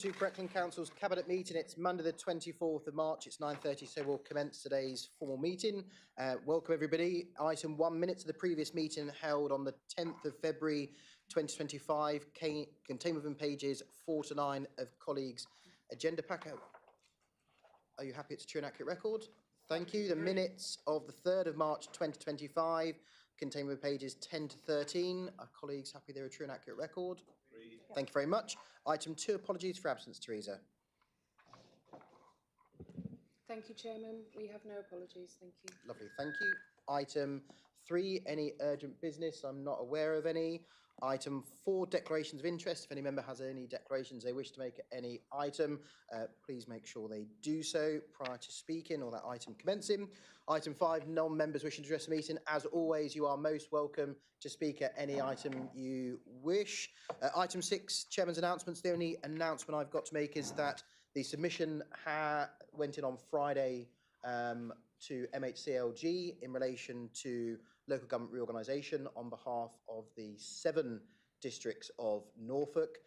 To Breckland Council's Cabinet meeting. It's Monday the 24th of March, it's 9:30, so we'll commence today's formal meeting. Welcome everybody. Item 1, minutes of the previous meeting held on the 10th of February 2025 contain within pages 4 to 9 of colleagues' agenda packet. Are you happy it's a true and accurate record? Thank you. The minutes of the 3rd of March 2025 contain within pages 10 to 13. Are colleagues happy they're a true and accurate record? Thank you very much. Item 2, apologies for absence, Teresa. Thank you, Chairman. We have no apologies. Thank you. Lovely, thank you. Item 3, any urgent business? I'm not aware of any. Item 4, declarations of interest. If any member has any declarations they wish to make at any item, please make sure they do so prior to speaking or that item commencing. Item 5, non-members wishing to address the meeting. As always, you are most welcome to speak at any item you wish. Item 6, Chairman's announcements. The only announcement I've got to make is that the submission went in on Friday to MHCLG in relation to local government reorganisation on behalf of the 7 districts of Norfolk.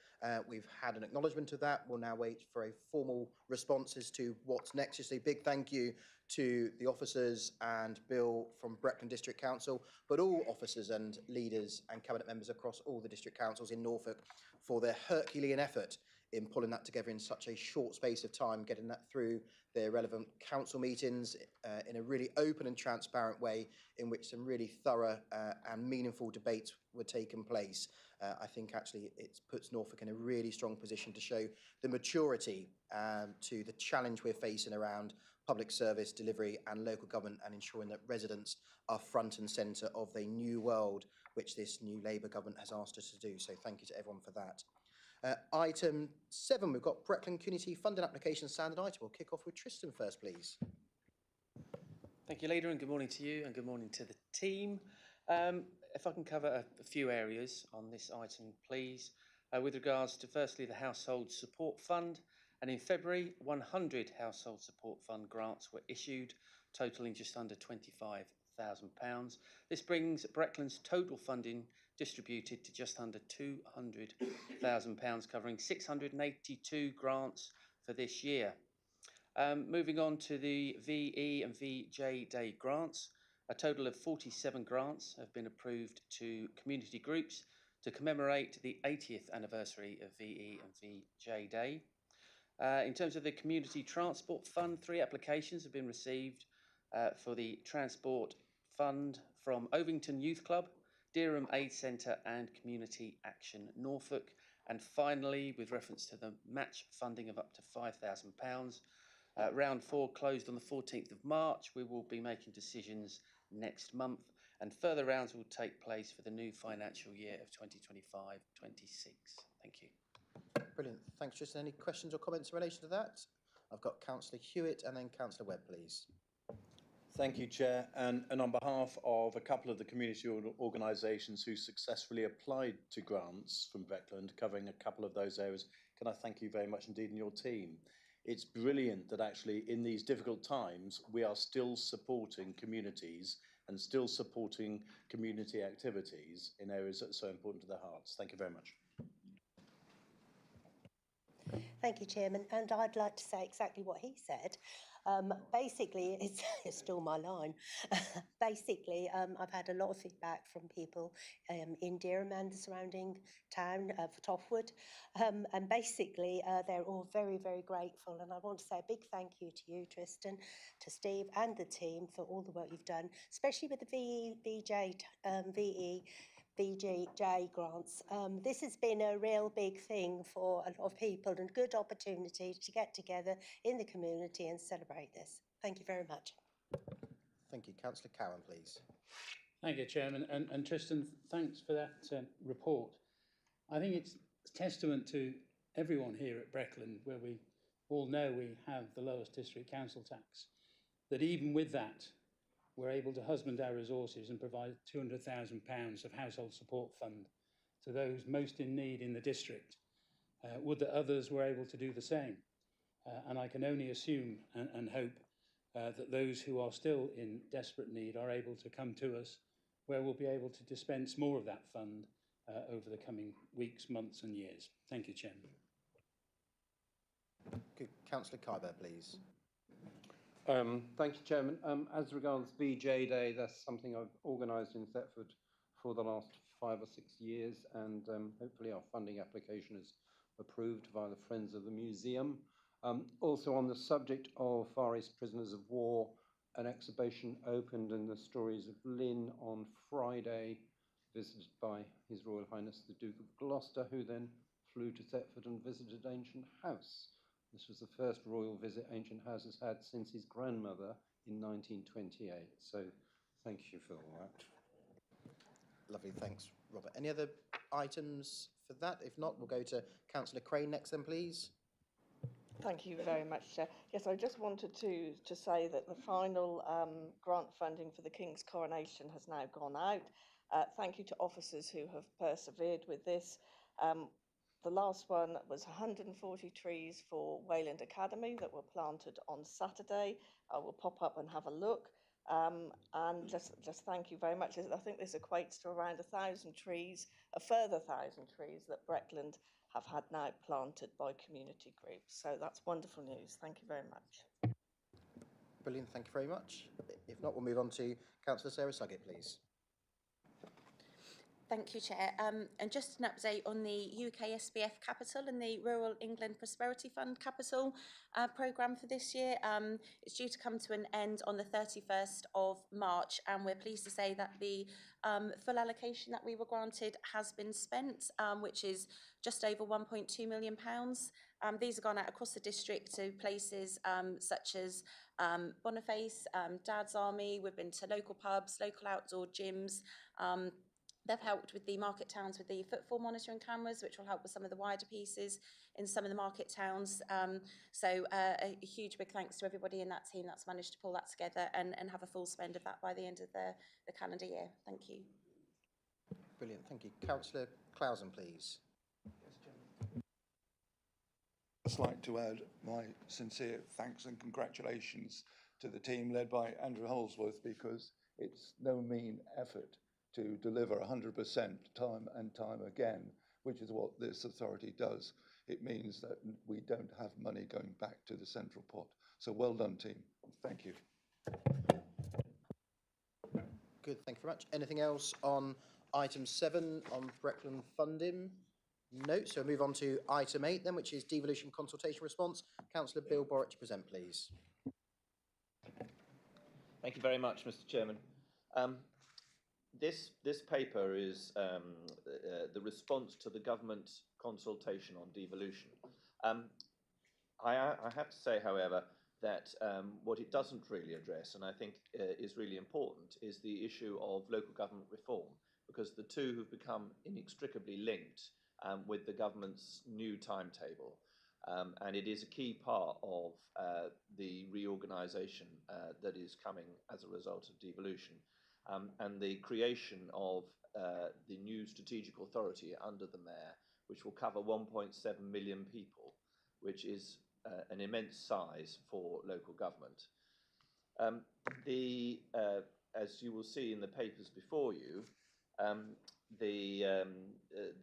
We've had an acknowledgement of that. We'll now wait for a formal response as to what's next. Just a big thank you to the officers and Bill from Breckland District Council, but all officers and leaders and cabinet members across all the district councils in Norfolk for their Herculean effort in pulling that together in such a short space of time, getting that through their relevant council meetings in a really open and transparent way in which some really thorough and meaningful debates were taking place. I think actually it puts Norfolk in a really strong position to show the maturity to the challenge we're facing around public service delivery and local government, and ensuring that residents are front and centre of the new world which this new Labour government has asked us to do. So thank you to everyone for that. Item 7, we've got Breckland Community Funding Application Standard Item. We'll kick off with Tristan first, please. Thank you, Leader, and good morning to you and good morning to the team. If I can cover a few areas on this item, please. With regards to, firstly, the Household Support Fund, and in February, 100 Household Support Fund grants were issued, totalling just under £25,000. This brings Breckland's total funding distributed to just under £200,000, covering 682 grants for this year. Moving on to the VE and VJ Day grants, a total of 47 grants have been approved to community groups to commemorate the 80th anniversary of VE and VJ Day. In terms of the Community Transport Fund, 3 applications have been received for the Transport Fund from Ovington Youth Club, Dereham Aid Centre and Community Action Norfolk. And finally, with reference to the match funding of up to £5,000, round 4 closed on the 14th of March. We will be making decisions next month, and further rounds will take place for the new financial year of 2025-26. Thank you. Brilliant. Thanks, Tristan. Any questions or comments in relation to that? I've got Councillor Hewitt and then Councillor Webb, please. Thank you, Chair. And on behalf of a couple of the community organisations who successfully applied to grants from Breckland, covering a couple of those areas, can I thank you very much indeed and your team. It's brilliant that actually in these difficult times, we are still supporting communities and still supporting community activities in areas that are so important to their hearts. Thank you very much. Thank you, Chairman. And I'd like to say exactly what he said. Basically, it's still my line. Basically, I've had a lot of feedback from people in Dereham and the surrounding town of Toffwood. And basically, they're all very, very grateful. And I want to say a big thank you to you, Tristan, to Steve and the team for all the work you've done, especially with the VJ grants. This has been a real big thing for a lot of people and good opportunity to get together in the community and celebrate this. Thank you very much. Thank you. Councillor Cowan, please. Thank you, Chairman. And Tristan, thanks for that report. I think it's testament to everyone here at Breckland, where we all know we have the lowest district council tax, that even with that, we're able to husband our resources and provide £200,000 of household support fund to those most in need in the district. Would that others were able to do the same? And I can only assume and hope that those who are still in desperate need are able to come to us, where we'll be able to dispense more of that fund over the coming weeks, months and years. Thank you, Chairman. Could Councillor Kyber, please? Thank you, Chairman. As regards VJ Day, that's something I've organised in Thetford for the last 5 or 6 years, and hopefully our funding application is approved via the Friends of the Museum. Also on the subject of Far East prisoners of war, an exhibition opened in the Stories of Lynn on Friday, visited by His Royal Highness the Duke of Gloucester, who then flew to Thetford and visited Ancient House. This was the first royal visit Ancient House has had since his grandmother in 1928. So thank you for all that. Lovely, thanks, Robert. Any other items for that? If not, we'll go to Councillor Crane next then, please. Thank you very much, Chair. Yes, I just wanted to say that the final grant funding for the King's coronation has now gone out. Thank you to officers who have persevered with this. The last one was 140 trees for Wayland Academy that were planted on Saturday. I will pop up and have a look. And just thank you very much. I think this equates to around 1,000 trees, a further 1,000 trees that Breckland have had now planted by community groups. So that's wonderful news. Thank you very much. Brilliant, thank you very much. If not, we'll move on to Councillor Sarah Suggett, please. Thank you, Chair. And just an update on the UK SBF Capital and the Rural England Prosperity Fund Capital programme for this year. It's due to come to an end on the 31st of March, and we're pleased to say that the full allocation that we were granted has been spent, which is just over £1.2 million. These have gone out across the district to places such as Boniface, Dad's Army. We've been to local pubs, local outdoor gyms. They've helped with the market towns with the footfall monitoring cameras, which will help with some of the wider pieces in some of the market towns. So a huge big thanks to everybody in that team that's managed to pull that together and have a full spend of that by the end of the calendar year. Thank you. Brilliant, thank you. Councillor Clausen, please. I'd just like to add my sincere thanks and congratulations to the team led by Andrew Holsworth, because it's no mean effort to deliver 100% time and time again, which is what this authority does. It means that we don't have money going back to the central pot. So well done, team. Thank you. Good, thank you very much. Anything else on item 7 on Breckland funding? No, so move on to item 8 then, which is devolution consultation response. Councillor Bill Borrett to present, please. Thank you very much, Mr. Chairman. This paper is the response to the government consultation on devolution. I have to say, however, that what it doesn't really address, and I think is really important, is the issue of local government reform, because the two have become inextricably linked with the government's new timetable. And it is a key part of the reorganisation that is coming as a result of devolution. And the creation of the new strategic authority under the Mayor, which will cover 1.7 million people, which is an immense size for local government. As you will see in the papers before you, the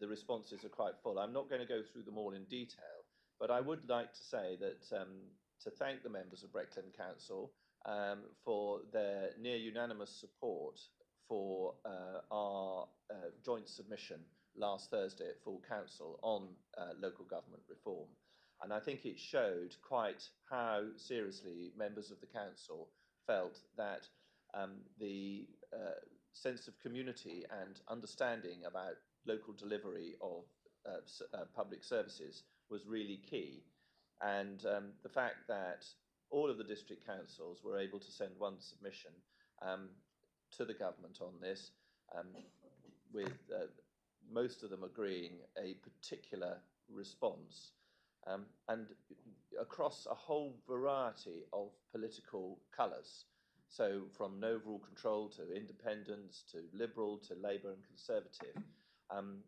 responses are quite full. I'm not going to go through them all in detail, but I would like to say that to thank the members of Breckland Council for their near unanimous support for our joint submission last Thursday at full council on local government reform. And I think it showed quite how seriously members of the council felt that the sense of community and understanding about local delivery of public services was really key. And the fact that all of the district councils were able to send one submission to the government on this, with most of them agreeing a particular response, and across a whole variety of political colours. So from no rule control to independence to Liberal to Labour and Conservative,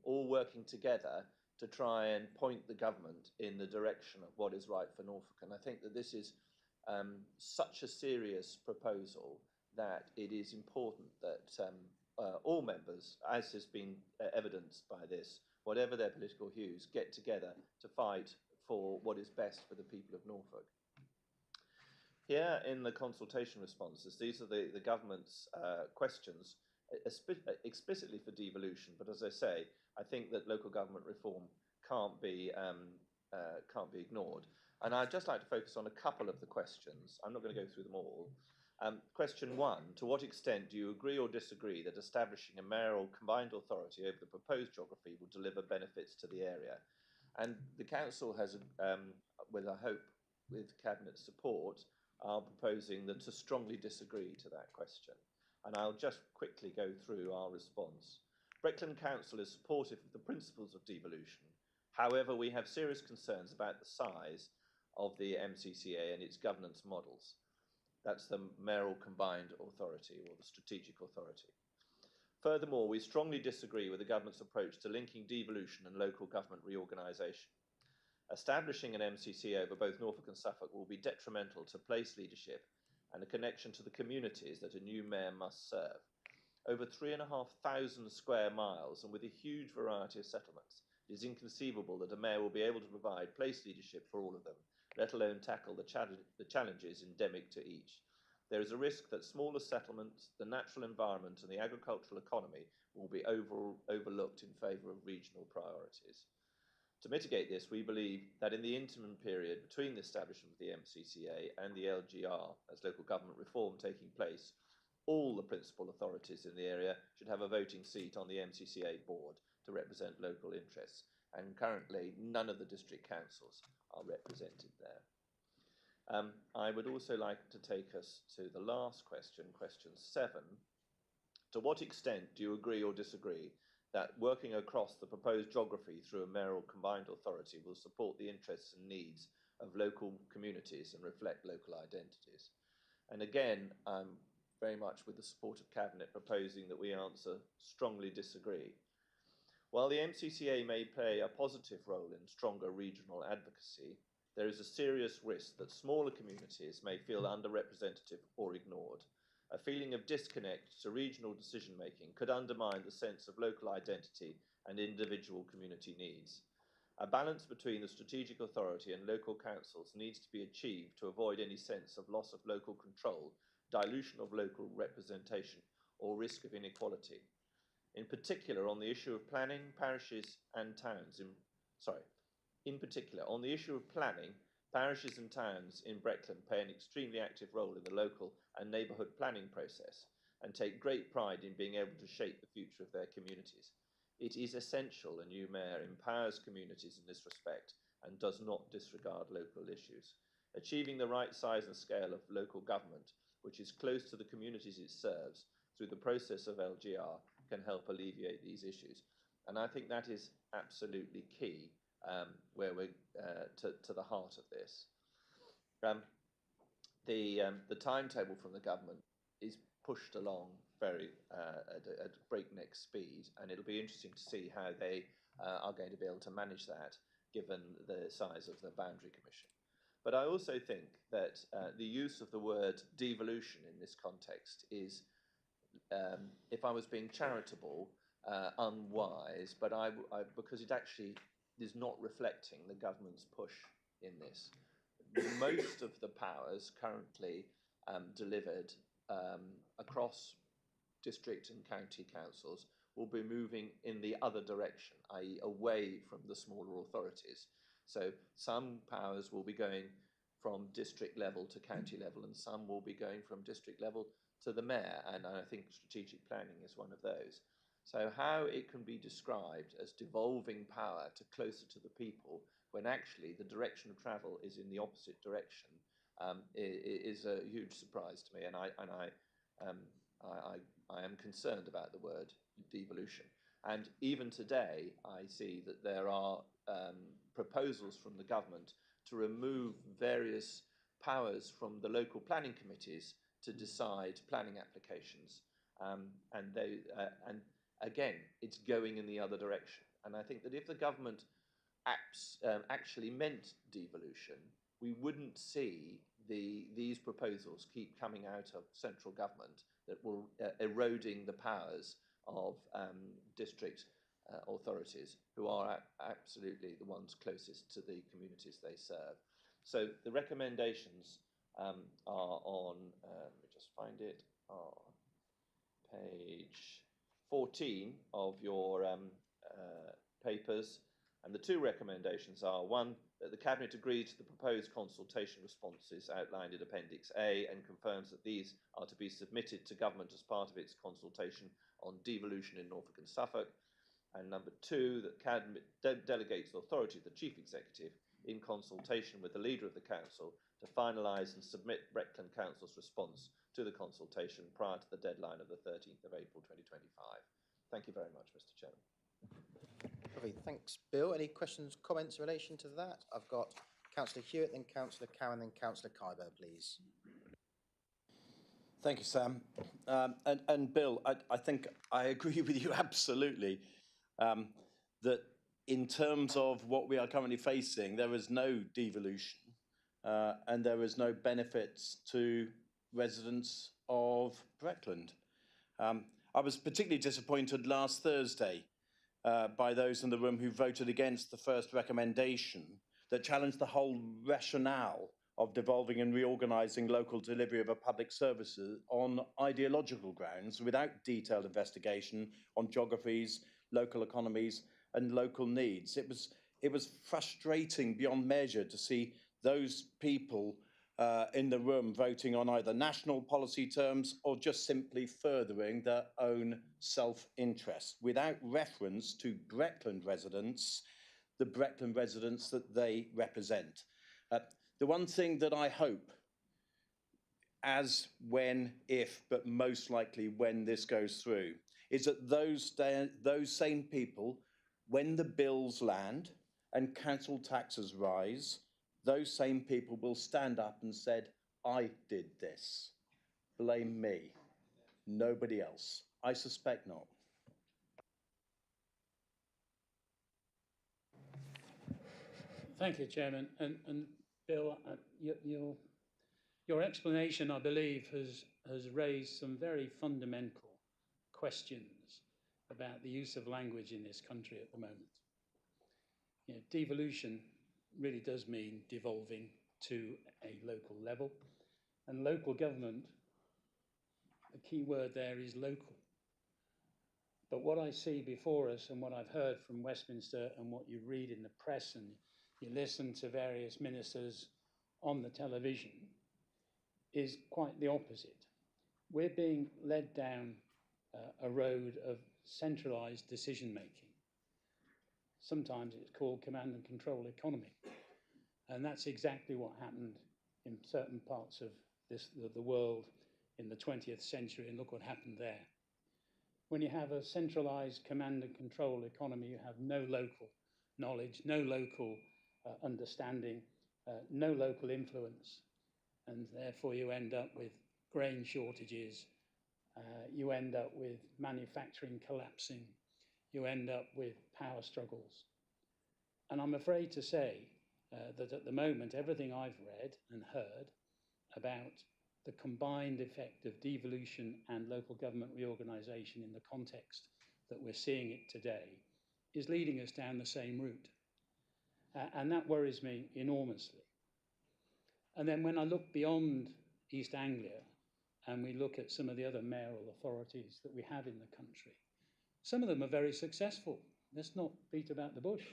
all working together to try and point the government in the direction of what is right for Norfolk. And I think that this is such a serious proposal that it is important that all members, as has been evidenced by this, whatever their political hues, get together to fight for what is best for the people of Norfolk. Here in the consultation responses, these are the government's questions explicitly for devolution, but as I say, I think that local government reform can't be ignored. And I'd just like to focus on a couple of the questions. I'm not going to go through them all. Question 1, to what extent do you agree or disagree that establishing a mayoral combined authority over the proposed geography will deliver benefits to the area? And the council has, with I hope, with cabinet support, are proposing that to strongly disagree to that question. And I'll just quickly go through our response. Breckland Council is supportive of the principles of devolution. However, we have serious concerns about the size of the MCCA and its governance models. That's the mayoral combined authority or the strategic authority. Furthermore, we strongly disagree with the government's approach to linking devolution and local government reorganisation. Establishing an MCCA over both Norfolk and Suffolk will be detrimental to place leadership and a connection to the communities that a new mayor must serve. Over 3,500 square miles and with a huge variety of settlements, it is inconceivable that a mayor will be able to provide place leadership for all of them, let alone tackle the challenges endemic to each. There is a risk that smaller settlements, the natural environment and the agricultural economy will be overlooked in favour of regional priorities. To mitigate this, we believe that in the interim period between the establishment of the MCCA and the LGR, as local government reform taking place, all the principal authorities in the area should have a voting seat on the MCCA board to represent local interests. And currently, none of the district councils are represented there. I would also like to take us to the last question, question 7. To what extent do you agree or disagree that working across the proposed geography through a mayoral combined authority will support the interests and needs of local communities and reflect local identities? And again, I'm very much with the support of Cabinet proposing that we answer strongly disagree. While the MCCA may play a positive role in stronger regional advocacy, there is a serious risk that smaller communities may feel underrepresented or ignored. A feeling of disconnect to regional decision-making could undermine the sense of local identity and individual community needs. A balance between the strategic authority and local councils needs to be achieved to avoid any sense of loss of local control, dilution of local representation, or risk of inequality. In particular, on the issue of planning, parishes and towns parishes and towns in Breckland play an extremely active role in the local and neighbourhood planning process and take great pride in being able to shape the future of their communities. It is essential a new mayor empowers communities in this respect and does not disregard local issues. Achieving the right size and scale of local government, which is close to the communities it serves, through the process of LGR, can help alleviate these issues. And I think that is absolutely key where we're to the heart of this. The timetable from the government is pushed along very at breakneck speed, and it'll be interesting to see how they are going to be able to manage that given the size of the Boundary Commission. But I also think that the use of the word devolution in this context is, if I was being charitable, unwise, but because it actually is not reflecting the government's push in this. Most of the powers currently delivered across district and county councils will be moving in the other direction, i.e. away from the smaller authorities. So some powers will be going from district level to county level, and some will be going from district level to the mayor, and I think strategic planning is one of those. So how it can be described as devolving power to closer to the people when actually the direction of travel is in the opposite direction is a huge surprise to me, and I am concerned about the word devolution. And even today, I see that there are proposals from the government to remove various powers from the local planning committees to decide planning applications, and again, it's going in the other direction. And I think that if the government actually meant devolution, we wouldn't see these proposals keep coming out of central government that will eroding the powers of district authorities, who are absolutely the ones closest to the communities they serve. So the recommendations are on, let me just find it, on page 14 of your papers. And the two recommendations are, one, that the Cabinet agrees to the proposed consultation responses outlined in Appendix A and confirms that these are to be submitted to Government as part of its consultation on devolution in Norfolk and Suffolk. And number two, that Cabinet delegates the authority of the Chief Executive in consultation with the Leader of the Council to finalise and submit Breckland Council's response to the consultation prior to the deadline of the 13th of April 2025. Thank you very much, Mr. Chairman. Lovely. Thanks, Bill. Any questions, comments in relation to that? I've got Councillor Hewitt, then Councillor Cowan, then Councillor Kyber, please. Thank you, Sam. And Bill, I think I agree with you absolutely that in terms of what we are currently facing, there is no devolution and there is no benefits to residents of Breckland. I was particularly disappointed last Thursday by those in the room who voted against the first recommendation that challenged the whole rationale of devolving and reorganising local delivery of a public services on ideological grounds without detailed investigation on geographies, local economies and local needs. It was frustrating beyond measure to see those people in the room voting on either national policy terms or just simply furthering their own self-interest without reference to Breckland residents, the Breckland residents that they represent. The one thing that I hope, as, when, if, but most likely when this goes through, is that those same people, when the bills land and council taxes rise, those same people will stand up and said, I did this. Blame me. Nobody else. I suspect not. Thank you, Chairman. And Bill, your explanation, I believe, has raised some very fundamental questions about the use of language in this country at the moment. You know, devolution really does mean devolving to a local level, and local government, the key word there is local. But what I see before us and what I've heard from Westminster and what you read in the press and you listen to various ministers on the television is quite the opposite. We're being led down a road of centralised decision making. Sometimes it's called command and control economy. And that's exactly what happened in certain parts of the world in the 20th century, and look what happened there. When you have a centralised command and control economy, you have no local knowledge, no local understanding, no local influence, and therefore you end up with grain shortages, you end up with manufacturing collapsing, you end up with power struggles. And I'm afraid to say that at the moment, everything I've read and heard about the combined effect of devolution and local government reorganisation in the context that we're seeing it today is leading us down the same route. And that worries me enormously. And then when I look beyond East Anglia and we look at some of the other mayoral authorities that we have in the country, some of them are very successful. Let's not beat about the bush.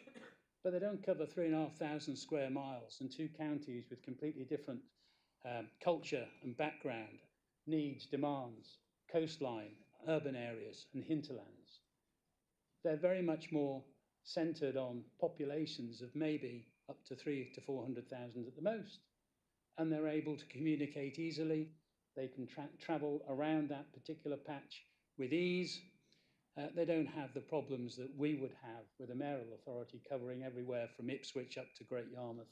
But they don't cover 3,500 square miles and two counties with completely different culture and background, needs, demands, coastline, urban areas and hinterlands. They're very much more centred on populations of maybe up to 300,000 to 400,000 at the most. And they're able to communicate easily. They can travel around that particular patch with ease. They don't have the problems that we would have with a mayoral authority covering everywhere from Ipswich up to Great Yarmouth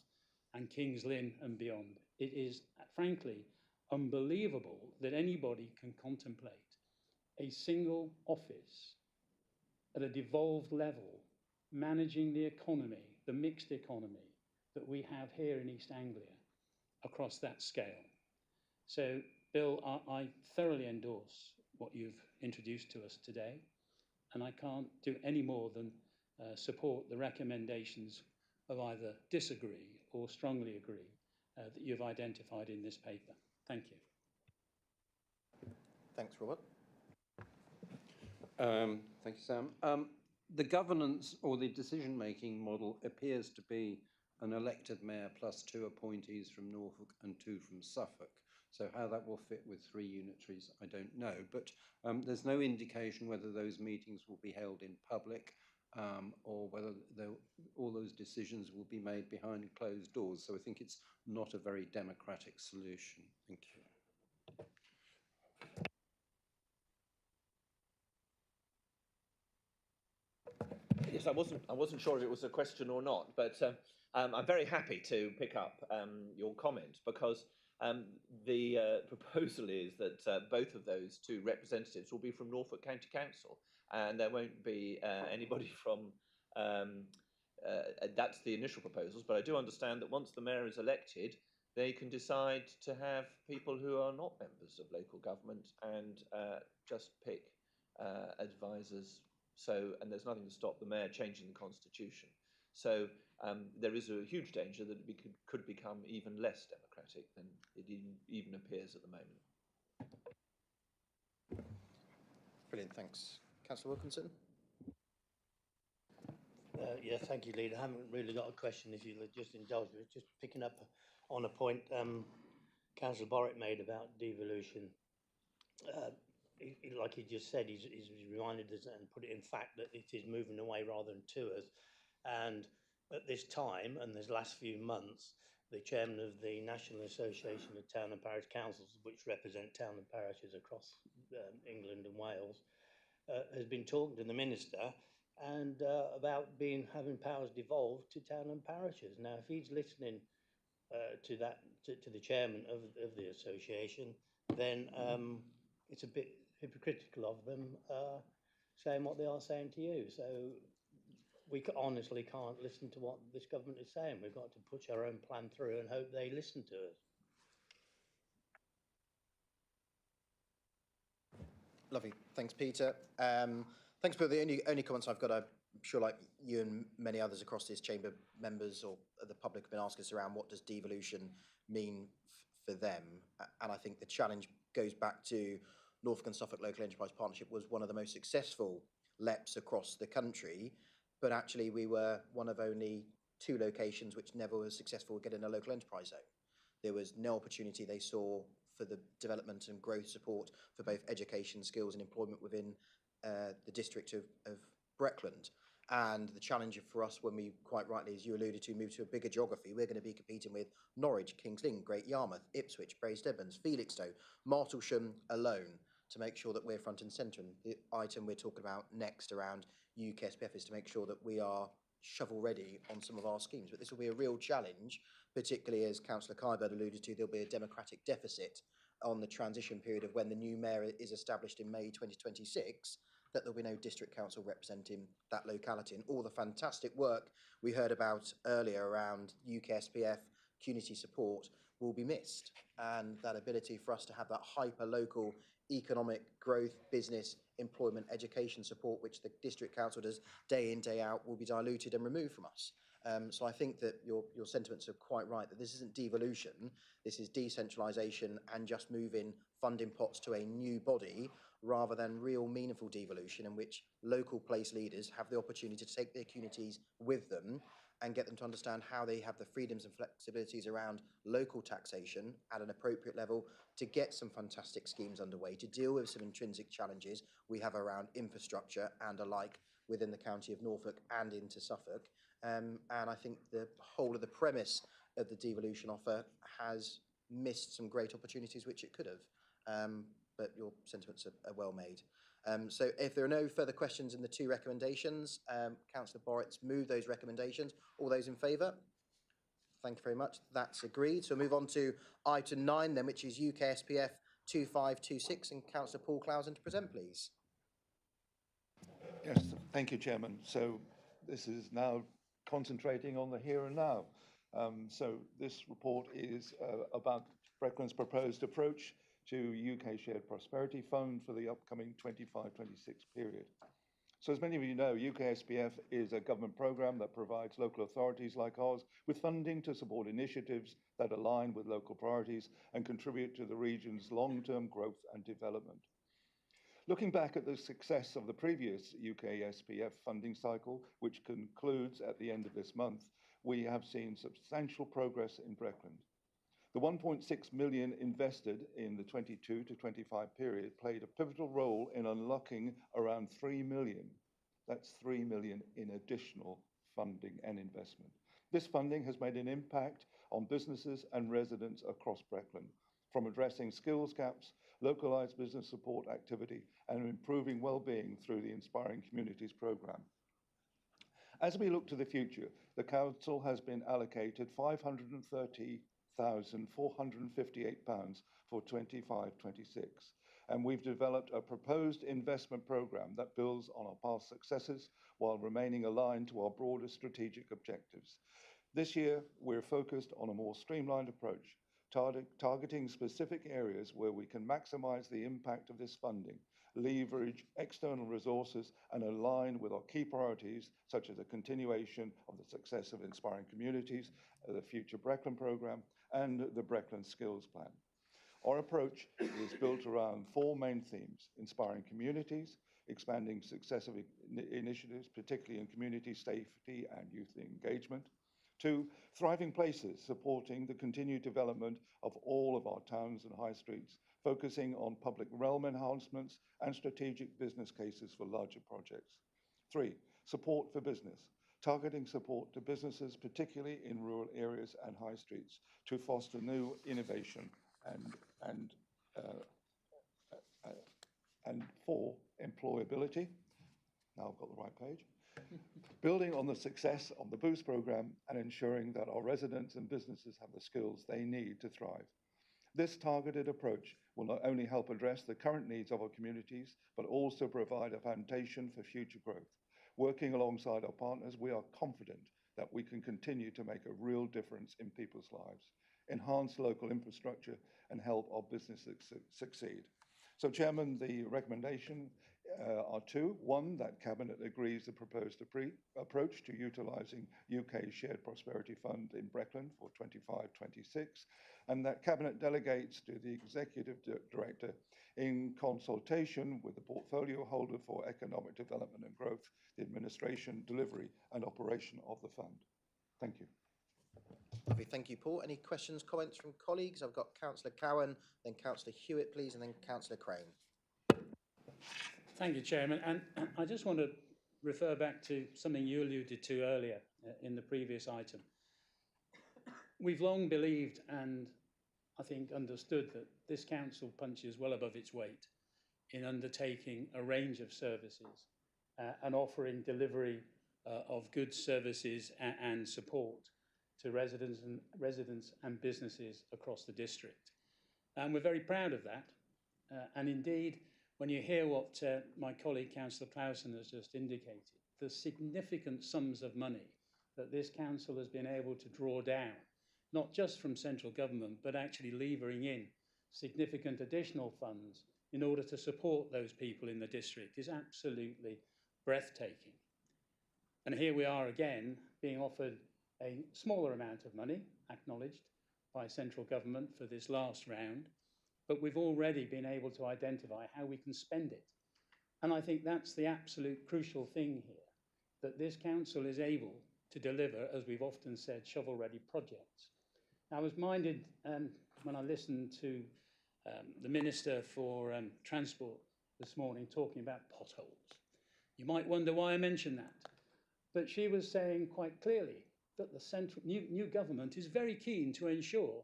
and Kings Lynn and beyond. It is, frankly, unbelievable that anybody can contemplate a single office at a devolved level managing the economy, the mixed economy that we have here in East Anglia across that scale. So, Bill, I thoroughly endorse what you've introduced to us today. and I can't do any more than support the recommendations of either disagree or strongly agree that you've identified in this paper. Thank you. Thanks, Robert. Thank you, Sam. The governance or the decision-making model appears to be an elected mayor plus 2 appointees from Norfolk and 2 from Suffolk. So how that will fit with 3 unitaries, I don't know. But there's no indication whether those meetings will be held in public or whether all those decisions will be made behind closed doors. So I think it's not a very democratic solution. Thank you. Yes, I wasn't sure if it was a question or not, but I'm very happy to pick up your comment, because the proposal is that both of those 2 representatives will be from Norfolk County Council, and there won't be anybody from. That's the initial proposals, but I do understand that once the mayor is elected, they can decide to have people who are not members of local government and just pick advisors. So, and there's nothing to stop the mayor changing the constitution. So there is a huge danger that it could become even less democratic than it even appears at the moment. Brilliant, thanks. Councillor Wilkinson? Yeah, thank you, Leader. I haven't really got a question, if you'll just indulge me. Just picking up on a point Councillor Borwick made about devolution. Like he just said, he's reminded us and put it in fact that it is moving away rather than to us. And at this time, and this last few months, the chairman of the National Association of Town and Parish Councils, which represent town and parishes across England and Wales, has been talking to the minister and about having powers devolved to town and parishes. Now, if he's listening to the chairman of the association, then it's a bit hypocritical of them saying what they are saying to you. So we honestly can't listen to what this government is saying. We've got to push our own plan through and hope they listen to us. Lovely. Thanks, Peter. Thanks, Bill. The only comments I've got, I'm sure like you and many others across this chamber, members or the public have been asking us around what does devolution mean for them. And I think the challenge goes back to Norfolk and Suffolk Local Enterprise Partnership was one of the most successful LEPs across the country, but actually we were one of only 2 locations which never was successful getting a local enterprise zone. There was no opportunity they saw for the development and growth support for both education, skills and employment within the district of Breckland. And the challenge for us when we, quite rightly, as you alluded to, move to a bigger geography, we're going to be competing with Norwich, Kings Lynn, Great Yarmouth, Ipswich, Bracedebbans, Felixstowe, Martlesham alone, to make sure that we're front and centre. And the item we're talking about next around UK SPF is to make sure that we are shovel ready on some of our schemes. But this will be a real challenge, particularly as Councillor Kybird alluded to, there'll be a democratic deficit on the transition period of when the new mayor is established in May 2026, that there'll be no district council representing that locality. And all the fantastic work we heard about earlier around UK SPF, community support will be missed. And that ability for us to have that hyper-local economic growth, business, employment, education support, which the district council does day in, day out, will be diluted and removed from us. So I think that your sentiments are quite right, that this isn't devolution, this is decentralisation and just moving funding pots to a new body rather than real meaningful devolution in which local place leaders have the opportunity to take their communities with them and get them to understand how they have the freedoms and flexibilities around local taxation at an appropriate level to get some fantastic schemes underway, to deal with some intrinsic challenges we have around infrastructure and alike within the county of Norfolk and into Suffolk. And I think the whole of the premise of the devolution offer has missed some great opportunities which it could have. But your sentiments are well made. So if there are no further questions in the 2 recommendations, Councillor Borwick's moved those recommendations. All those in favour? Thank you very much. That's agreed. So we'll move on to item 9 then, which is UK SPF 2526, and Councillor Paul Clousen to present, please. Yes, thank you, Chairman. So this is now concentrating on the here and now. So this report is about Breckland's proposed approach to UK Shared Prosperity Fund for the upcoming 25-26 period. So as many of you know, UKSPF is a government programme that provides local authorities like ours with funding to support initiatives that align with local priorities and contribute to the region's long-term growth and development. Looking back at the success of the previous UKSPF funding cycle, which concludes at the end of this month, we have seen substantial progress in Breckland. The 1.6 million invested in the 22 to 25 period played a pivotal role in unlocking around 3 million. That's 3 million in additional funding and investment. This funding has made an impact on businesses and residents across Breckland, from addressing skills gaps, localised business support activity, and improving well-being through the Inspiring Communities programme. As we look to the future, the Council has been allocated £530,458 for 25-26, and we've developed a proposed investment programme that builds on our past successes while remaining aligned to our broader strategic objectives. This year, we're focused on a more streamlined approach, targeting specific areas where we can maximise the impact of this funding, leverage external resources, and align with our key priorities, such as the continuation of the success of Inspiring Communities, the future Breckland programme, and the Breckland Skills Plan. Our approach is built around 4 main themes: inspiring communities, expanding successive initiatives, particularly in community safety and youth engagement. 2, thriving places, supporting the continued development of all of our towns and high streets, focusing on public realm enhancements and strategic business cases for larger projects. 3, support for business, targeting support to businesses, particularly in rural areas and high streets, to foster new innovation. And 4, employability. Now I've got the right page. Building on the success of the Boost programme and ensuring that our residents and businesses have the skills they need to thrive. This targeted approach will not only help address the current needs of our communities, but also provide a foundation for future growth. Working alongside our partners, we are confident that we can continue to make a real difference in people's lives, enhance local infrastructure, and help our businesses succeed. So, Chairman, the recommendation are 2. 1, that Cabinet agrees the proposed approach to utilising UK Shared Prosperity Fund in Breckland for 25-26, and that Cabinet delegates to the Executive Director, in consultation with the portfolio holder for economic development and growth, the administration, delivery and operation of the fund. Thank you. Lovely, thank you, Paul. Any questions, comments from colleagues? I've got Councillor Cowan, then Councillor Hewitt, please, and then Councillor Crane. Thank you, Chairman. And I just want to refer back to something you alluded to earlier in the previous item. We've long believed and I think understood that this council punches well above its weight in undertaking a range of services and offering delivery of good services and support to residents and businesses across the district. And we're very proud of that. And indeed, when you hear what my colleague Councillor Clausen has just indicated, the significant sums of money that this council has been able to draw down, not just from central government, but actually levering in significant additional funds in order to support those people in the district, is absolutely breathtaking. And here we are again being offered a smaller amount of money, acknowledged by central government for this last round, but we've already been able to identify how we can spend it. And I think that's the absolute crucial thing here, that this council is able to deliver, as we've often said, shovel-ready projects. Now, I was minded when I listened to the Minister for Transport this morning talking about potholes. You might wonder why I mentioned that, but she was saying quite clearly that the new government is very keen to ensure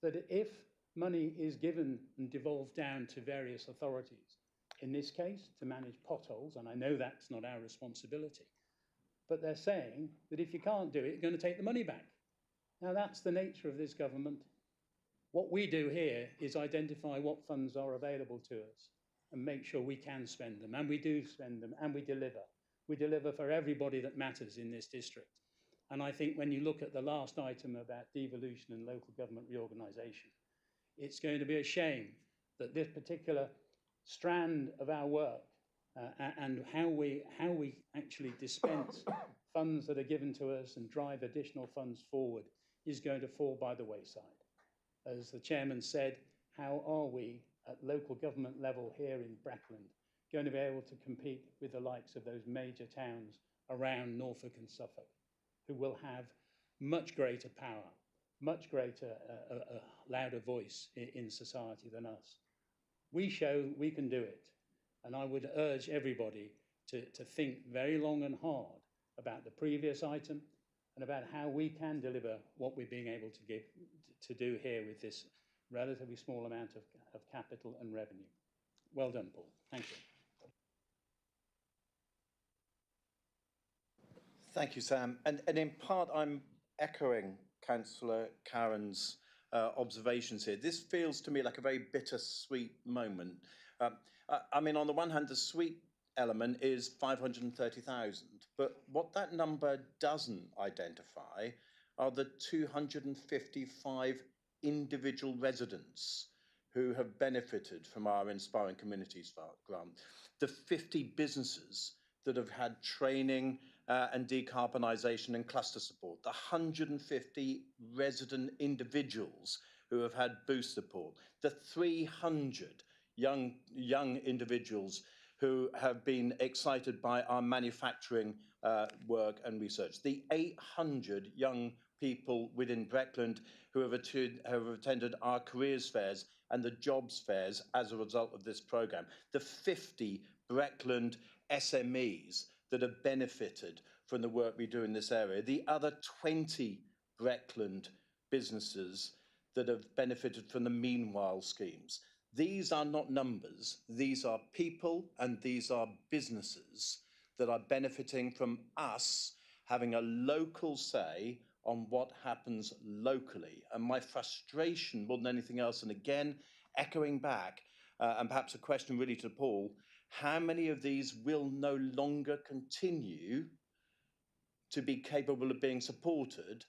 that if money is given and devolved down to various authorities, in this case to manage potholes, and I know that's not our responsibility, but they're saying that if you can't do it, you're going to take the money back. Now, that's the nature of this government. What we do here is identify what funds are available to us and make sure we can spend them, and we do spend them, and we deliver. We deliver for everybody that matters in this district. And I think when you look at the last item about devolution and local government reorganisation, it's going to be a shame that this particular strand of our work and how we actually dispense funds that are given to us and drive additional funds forward is going to fall by the wayside. As the chairman said, how are we at local government level here in Breckland going to be able to compete with the likes of those major towns around Norfolk and Suffolk, who will have much greater power, much greater, louder voice in society than us? We show we can do it. And I would urge everybody to think very long and hard about the previous item and about how we can deliver what we're being able to do here with this relatively small amount of capital and revenue. Well done, Paul. Thank you. Thank you, Sam. And in part, I'm echoing Councillor Karen's observations here. This feels to me like a very bittersweet moment. I mean, on the one hand, the sweet element is 530,000, but what that number doesn't identify are the 255 individual residents who have benefited from our Inspiring Communities grant, the 50 businesses that have had training and decarbonisation and cluster support, the 150 resident individuals who have had boost support, the 300 young individuals who have been excited by our manufacturing work and research, the 800 young people within Breckland who have attended our careers fairs and the jobs fairs as a result of this programme, the 50 Breckland SMEs that have benefited from the work we do in this area, the other 20 Breckland businesses that have benefited from the Meanwhile schemes. These are not numbers, these are people and these are businesses that are benefiting from us having a local say on what happens locally. And my frustration more than anything else, and again, echoing back, and perhaps a question really to Paul, how many of these will no longer continue to be capable of being supported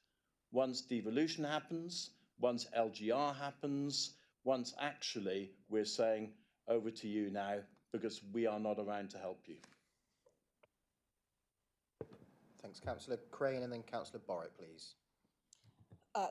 once devolution happens, once LGR happens, once actually we're saying, over to you now, because we are not around to help you. Thanks, Councillor Crane, and then Councillor Borrett, please.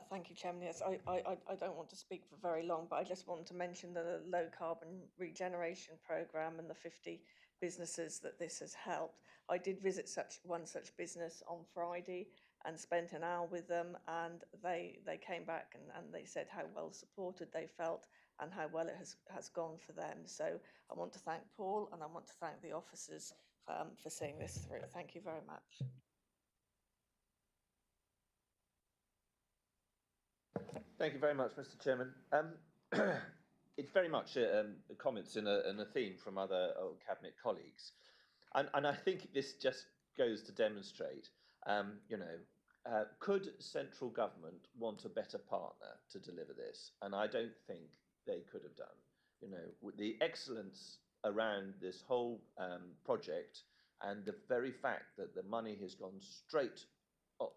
Thank you, Chairman. Yes, I don't want to speak for very long, but I just want to mention the low carbon regeneration programme and the 50 businesses that this has helped. I did visit one such business on Friday and spent an hour with them, and they came back and they said how well supported they felt and how well it has gone for them. So I want to thank Paul and I want to thank the officers for seeing this through. Thank you very much. Thank you very much, Mr. Chairman. It's very much comments in a theme from other Cabinet colleagues. And I think this just goes to demonstrate, could central government want a better partner to deliver this? And I don't think they could have done. The excellence around this whole project and the very fact that the money has gone straight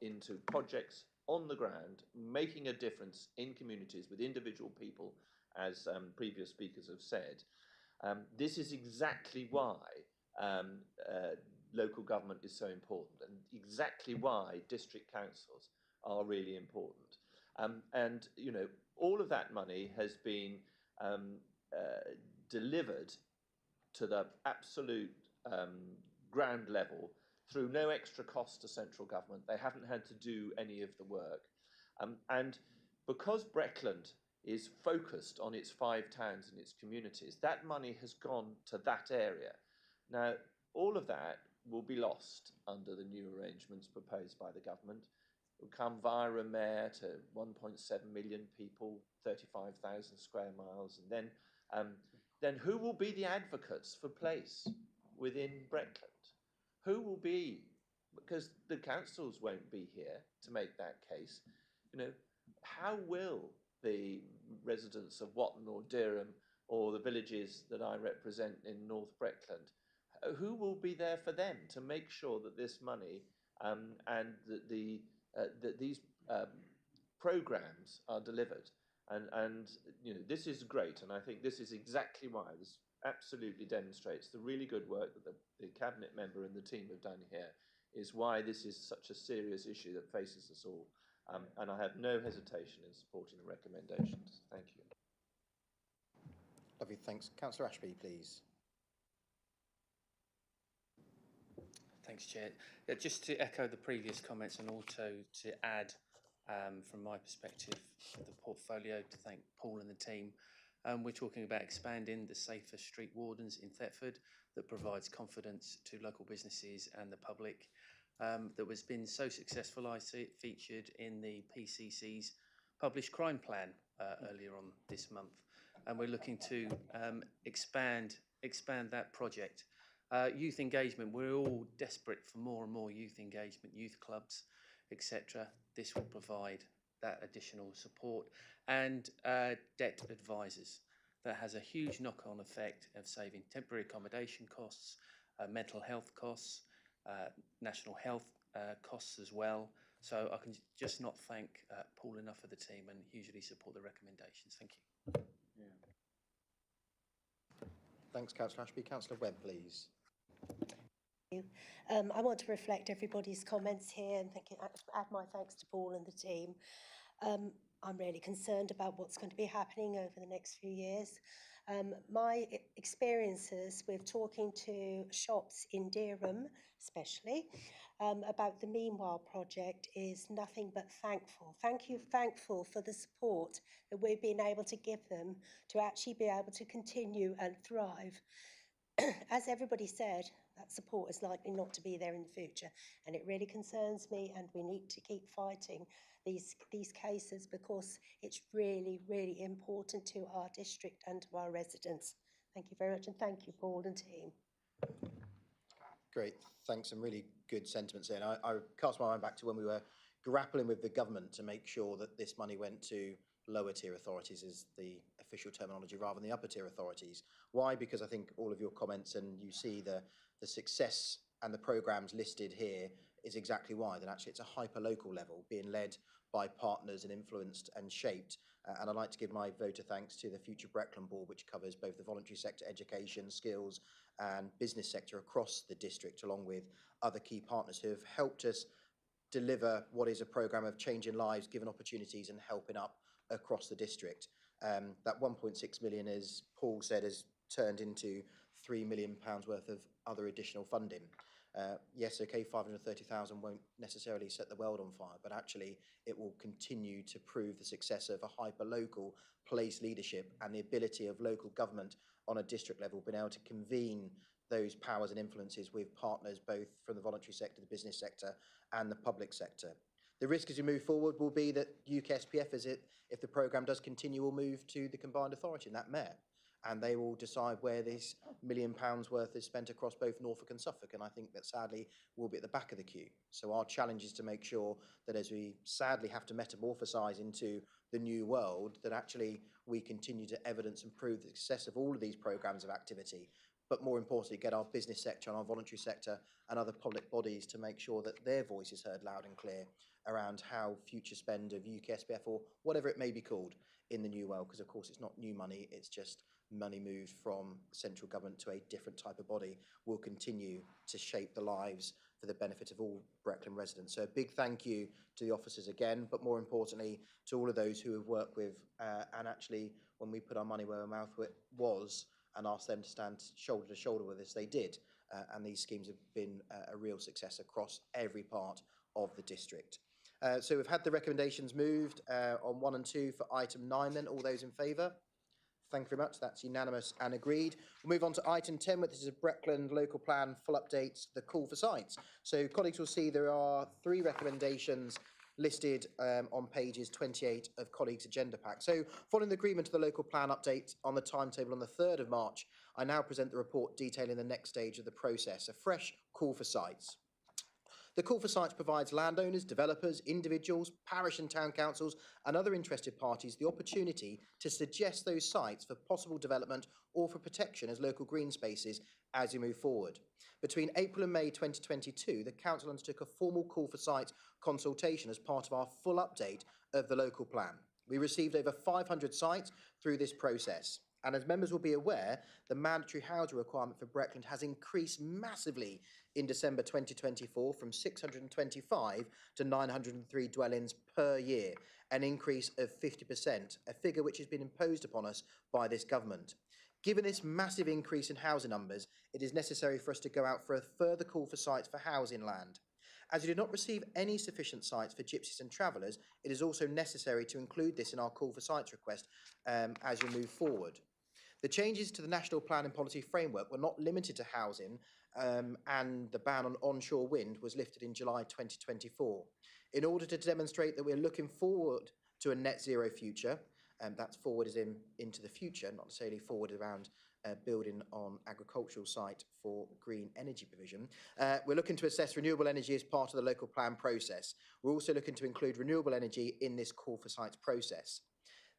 into projects on the ground, making a difference in communities with individual people, as previous speakers have said. This is exactly why local government is so important, and exactly why district councils are really important. And all of that money has been delivered to the absolute ground level through no extra cost to central government. They haven't had to do any of the work. And because Breckland is focused on its 5 towns and its communities, that money has gone to that area. Now, all of that will be lost under the new arrangements proposed by the government. It will come via a mayor to 1.7 million people, 35,000 square miles, and then who will be the advocates for place within Breckland? Who will be, because the councils won't be here to make that case, how will the residents of Watton or Dereham or the villages that I represent in North Breckland, who will be there for them to make sure that this money and that these programmes are delivered? And this is great, and I think this is exactly why, absolutely demonstrates the really good work that the Cabinet member and the team have done here, is why this is such a serious issue that faces us all. And I have no hesitation in supporting the recommendations. Thank you. Lovely, thanks. Councillor Ashby, please. Thanks, Chair. Yeah, just to echo the previous comments and also to add, from my perspective, the portfolio, to thank Paul and the team. We're talking about expanding the Safer Street Wardens in Thetford that provides confidence to local businesses and the public. That has been so successful. I see it featured in the PCC's published crime plan earlier on this month, and we're looking to expand that project. Youth engagement, we're all desperate for more and more youth engagement, youth clubs, etc. This will provide that additional support, and debt advisors. That has a huge knock-on effect of saving temporary accommodation costs, mental health costs, national health costs as well. So I can just not thank Paul enough for the team and hugely support the recommendations. Thank you. Thanks, Councillor Ashby. Councillor Webb, please. I want to reflect everybody's comments here and add my thanks to Paul and the team. I'm really concerned about what's going to be happening over the next few years. My experiences with talking to shops in Dereham, especially, about the Meanwhile project is nothing but thankful. Thankful for the support that we've been able to give them to actually be able to continue and thrive. As everybody said, that support is likely not to be there in the future, and it really concerns me, and we need to keep fighting these cases because it's really, really important to our district and to our residents. Thank you very much, and thank you, Paul and team. Great, thanks, some really good sentiments there. And I cast my mind back to when we were grappling with the government to make sure that this money went to lower tier authorities, is the official terminology, rather than the upper tier authorities. Why? Because I think all of your comments, and you see the success and the programmes listed here, is exactly why, that actually it's a hyper-local level being led by partners and influenced and shaped. And I'd like to give my vote of thanks to the Future Breckland Board, which covers both the voluntary sector, education, skills and business sector across the district, along with other key partners who have helped us deliver what is a programme of changing lives, giving opportunities and helping up across the district. That 1.6 million, as Paul said, has turned into £3 million worth of other additional funding. Yes, okay, 530,000 won't necessarily set the world on fire, but actually it will continue to prove the success of a hyper-local place leadership and the ability of local government on a district level being able to convene those powers and influences with partners both from the voluntary sector, the business sector and the public sector. The risk as we move forward will be that UK SPF, if the programme does continue, will move to the combined authority and that mayor, and they will decide where this £1 million worth is spent across both Norfolk and Suffolk, and I think that sadly will be at the back of the queue. So our challenge is to make sure that as we sadly have to metamorphosise into the new world, that actually we continue to evidence and prove the success of all of these programmes of activity, but more importantly get our business sector and our voluntary sector and other public bodies to make sure that their voice is heard loud and clear around how future spend of UK SPF, or whatever it may be called, in the new world, because of course it's not new money, it's just money moved from central government to a different type of body, will continue to shape the lives for the benefit of all Breckland residents. So a big thank you to the officers again, but more importantly to all of those who have worked with and actually when we put our money where our mouth was and asked them to stand shoulder to shoulder with us, they did. And these schemes have been a real success across every part of the district. So we've had the recommendations moved on 1 and 2 for item 9 then. All those in favour? Thank you very much. That's unanimous and agreed. We'll move on to item 10, which is a Breckland local plan full updates, the call for sites. So colleagues will see there are 3 recommendations listed on pages 28 of colleagues' agenda pack. So following the agreement of the local plan update on the timetable on the 3rd of March, I now present the report detailing the next stage of the process, a fresh call for sites. The call for sites provides landowners, developers, individuals, parish and town councils and other interested parties the opportunity to suggest those sites for possible development or for protection as local green spaces as we move forward. Between April and May 2022, the Council undertook a formal call for sites consultation as part of our full update of the local plan. We received over 500 sites through this process. And as members will be aware, the mandatory housing requirement for Breckland has increased massively in December 2024 from 625 to 903 dwellings per year, an increase of 50%, a figure which has been imposed upon us by this government. Given this massive increase in housing numbers, it is necessary for us to go out for a further call for sites for housing land. As we did not receive any sufficient sites for gypsies and travellers, it is also necessary to include this in our call for sites request as we move forward. The changes to the National Planning Policy Framework were not limited to housing, and the ban on onshore wind was lifted in July 2024. In order to demonstrate that we're looking forward to a net zero future, that's forward as in into the future, not necessarily forward around building on agricultural site for green energy provision. We're looking to assess renewable energy as part of the local plan process. We're also looking to include renewable energy in this call for sites process.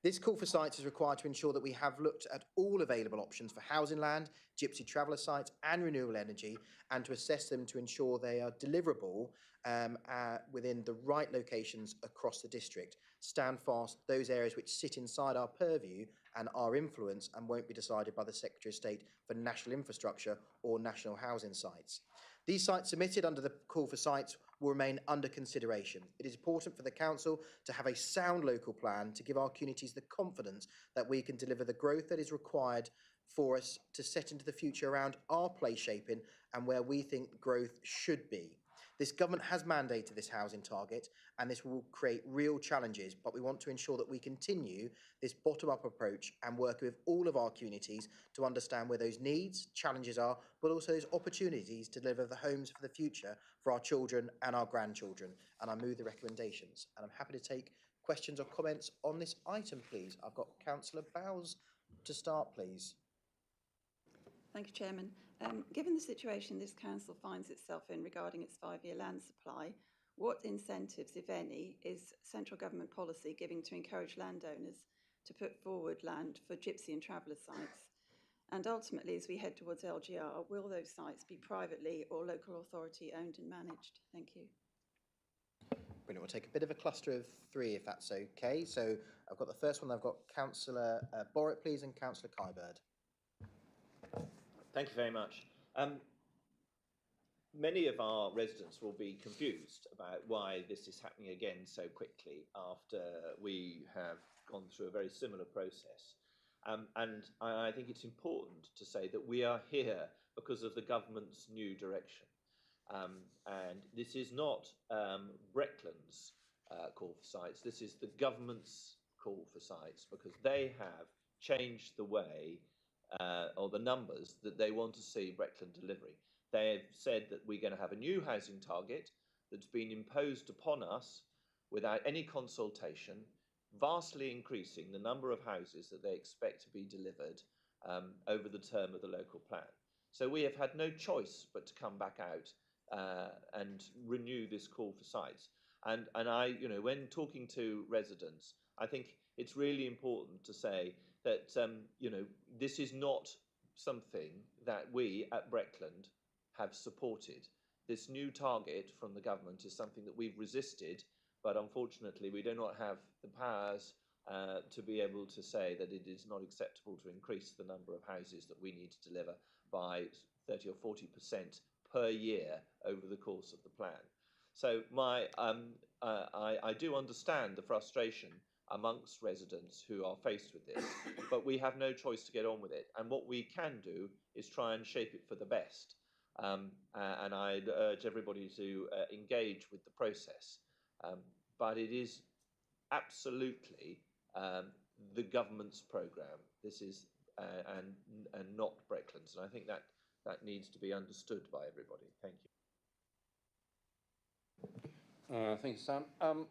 This call for sites is required to ensure that we have looked at all available options for housing land, gypsy traveller sites and renewable energy, and to assess them to ensure they are deliverable within the right locations across the district. Stand fast those areas which sit inside our purview and our influence and won't be decided by the Secretary of State for National Infrastructure or National Housing Sites. These sites submitted under the call for sites will remain under consideration. It is important for the Council to have a sound local plan to give our communities the confidence that we can deliver the growth that is required for us to set into the future around our place shaping and where we think growth should be. This government has mandated this housing target, and this will create real challenges, but we want to ensure that we continue this bottom-up approach and work with all of our communities to understand where those needs, challenges are, but also those opportunities to deliver the homes for the future for our children and our grandchildren. And I move the recommendations. And I'm happy to take questions or comments on this item, please. I've got Councillor Bowes to start, please. Thank you, Chairman. Given the situation this council finds itself in regarding its 5-year land supply, what incentives, if any, is central government policy giving to encourage landowners to put forward land for gypsy and traveller sites? And ultimately, as we head towards LGR, will those sites be privately or local authority owned and managed? Thank you. Brilliant. We'll take a bit of a cluster of three, if that's okay. So I've got the first one. I've got Councillor Borrett, please, and Councillor Kybird. Thank you very much. Many of our residents will be confused about why this is happening again so quickly after we have gone through a very similar process. And I think it's important to say that we are here because of the government's new direction. And this is not Breckland's call for sites, this is the government's call for sites, because they have changed the way or the numbers that they want to see Breckland delivering. They have said that we're going to have a new housing target that's been imposed upon us without any consultation, vastly increasing the number of houses that they expect to be delivered over the term of the local plan. So we have had no choice but to come back out and renew this call for sites. And I, when talking to residents, I think it's really important to say that, this is not something that we at Breckland have supported. This new target from the government is something that we've resisted, but unfortunately we do not have the powers to be able to say that it is not acceptable to increase the number of houses that we need to deliver by 30 or 40% per year over the course of the plan. So I do understand the frustration amongst residents who are faced with this, but we have no choice to get on with it. And what we can do is try and shape it for the best. And I'd urge everybody to engage with the process. But it is absolutely the government's programme. This is, and not Breckland's. And I think that needs to be understood by everybody. Thank you. Thank you, Sam.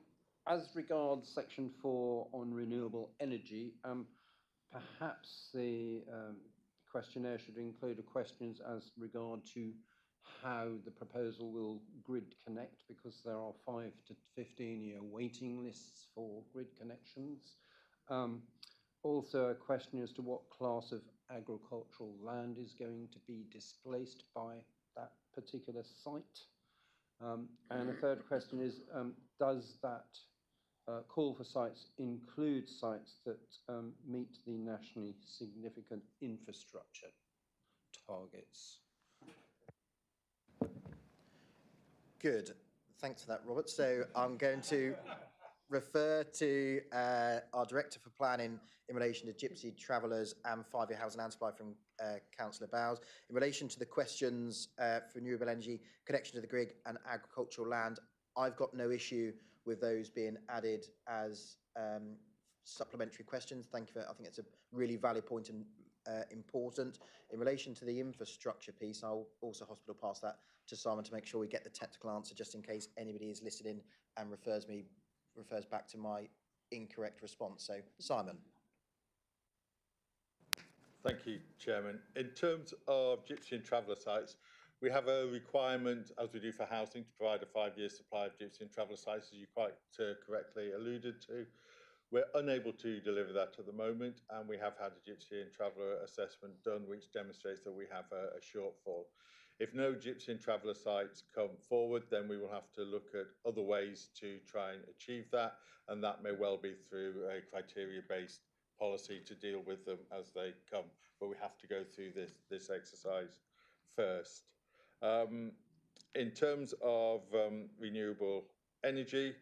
As regards section 4 on renewable energy, perhaps the questionnaire should include questions as regard to how the proposal will grid connect, because there are 5 to 15-year waiting lists for grid connections. Also a question as to what class of agricultural land is going to be displaced by that particular site. And the third question is, does that call for sites include sites that meet the nationally significant infrastructure targets. Good. Thanks for that, Robert. So I'm going to refer to our Director for Planning in relation to Gypsy Travellers and 5-year housing and supply from Councillor Bowes. In relation to the questions for renewable energy, connection to the grid and agricultural land, I've got no issue with those being added as supplementary questions. Thank you for, I think it's a really valid point and important. In relation to the infrastructure piece, I'll also hospital pass that to Simon to make sure we get the technical answer, just in case anybody is listening and refers back to my incorrect response. So, Simon. Thank you, Chairman. In terms of Gypsy and Traveller sites, we have a requirement, as we do for housing, to provide a 5-year supply of Gypsy and Traveller sites, as you quite correctly alluded to. We're unable to deliver that at the moment, and we have had a Gypsy and Traveller assessment done, which demonstrates that we have a shortfall. If no Gypsy and Traveller sites come forward, then we will have to look at other ways to try and achieve that, and that may well be through a criteria-based policy to deal with them as they come. But we have to go through this exercise first. In terms of renewable energy,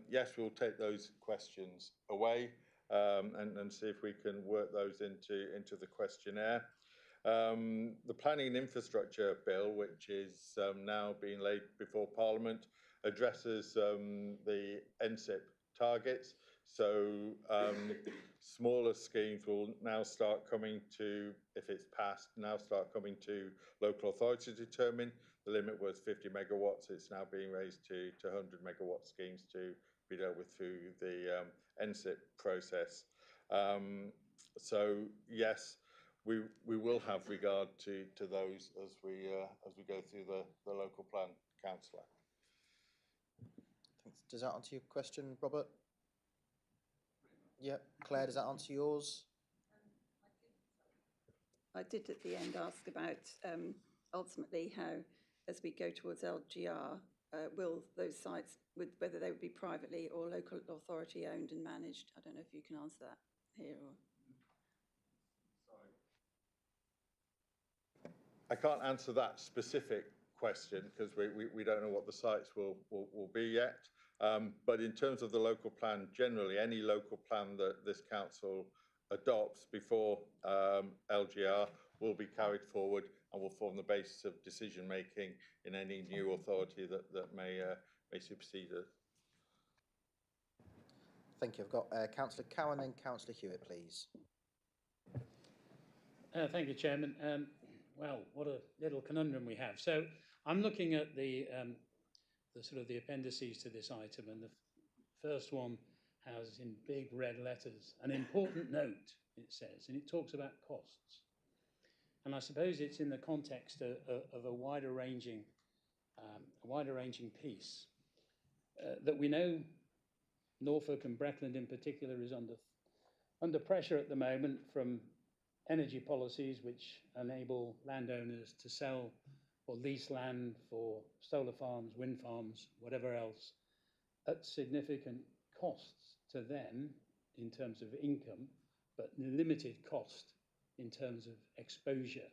yes, we'll take those questions away and see if we can work those into the questionnaire. The Planning and Infrastructure Bill, which is now being laid before Parliament, addresses the NSIP targets. So smaller schemes will now start coming to, if it's passed, now start coming to local authority to determine. The limit was 50 megawatts. It's now being raised to 100 megawatt schemes to be dealt with through the NSIP process. So yes, we will have regard to those as we go through the local plan, councillor. Does that answer your question, Robert? Yep. Claire, does that answer yours? I did at the end ask about ultimately how, as we go towards LGR, will those sites, whether they would be privately or local authority owned and managed? I don't know if you can answer that here. Or... I can't answer that specific question because we don't know what the sites will be yet. But in terms of the local plan, generally, any local plan that this council adopts before LGR will be carried forward and will form the basis of decision making in any new authority that may supersede it. Thank you. I've got Councillor Cowan and Councillor Hewitt, please. Thank you, Chairman. Well, what a little conundrum we have. So I'm looking at the sort of the appendices to this item, and the first one has in big red letters an important note, it says, and it talks about costs. And I suppose it's in the context of a wider ranging piece that we know Norfolk and Breckland in particular is under pressure at the moment from energy policies which enable landowners to sell or lease land for solar farms, wind farms, whatever else, at significant costs to them in terms of income, but limited cost in terms of exposure,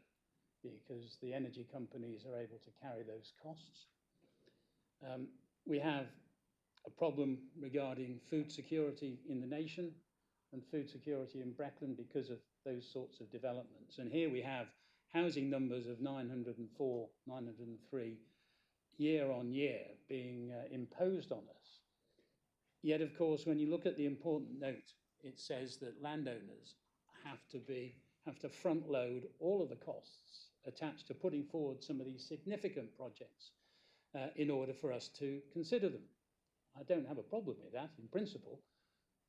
because the energy companies are able to carry those costs. We have a problem regarding food security in the nation and food security in Breckland because of those sorts of developments. And here we have housing numbers of 904, 903 year on year being imposed on us. Yet, of course, when you look at the important note, it says that landowners have to front load all of the costs attached to putting forward some of these significant projects in order for us to consider them. I don't have a problem with that in principle,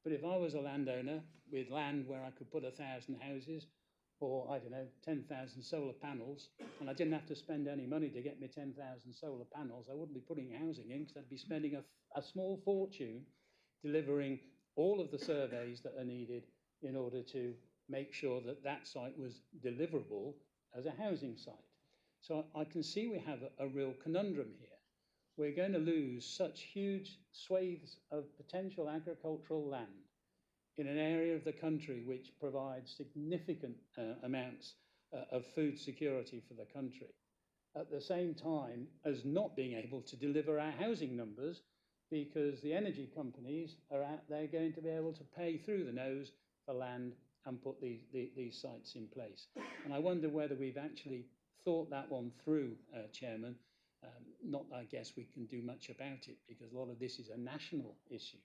but if I was a landowner with land where I could put 1,000 houses or, I don't know, 10,000 solar panels, and I didn't have to spend any money to get me 10,000 solar panels, I wouldn't be putting housing in because I'd be spending a small fortune delivering all of the surveys that are needed in order to make sure that that site was deliverable as a housing site. So I can see we have a real conundrum here, we're going to lose such huge swathes of potential agricultural land in an area of the country which provides significant amounts of food security for the country, at the same time as not being able to deliver our housing numbers because the energy companies are out there going to be able to pay through the nose for land and put these sites in place. And I wonder whether we've actually thought that one through, Chairman. Not that I guess we can do much about it because a lot of this is a national issue.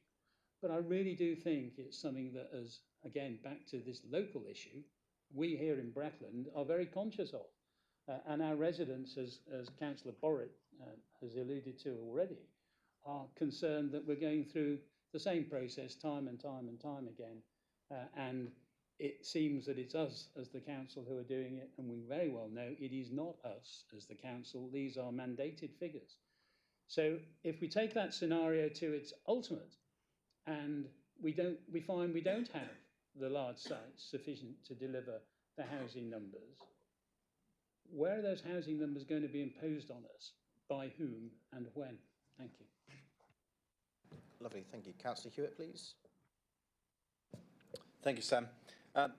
But I really do think it's something that, as again, back to this local issue, we here in Breckland are very conscious of. And our residents, as Councillor Borrett has alluded to already, are concerned that we're going through the same process time and time and time again. And it seems that it's us as the council who are doing it, and we very well know it is not us as the council. These are mandated figures. So if we take that scenario to its ultimate, and we find we don't have the large sites sufficient to deliver the housing numbers, where are those housing numbers going to be imposed on us? By whom and when? Thank you. Lovely, thank you. Councillor Hewitt, please. Thank you, Sam.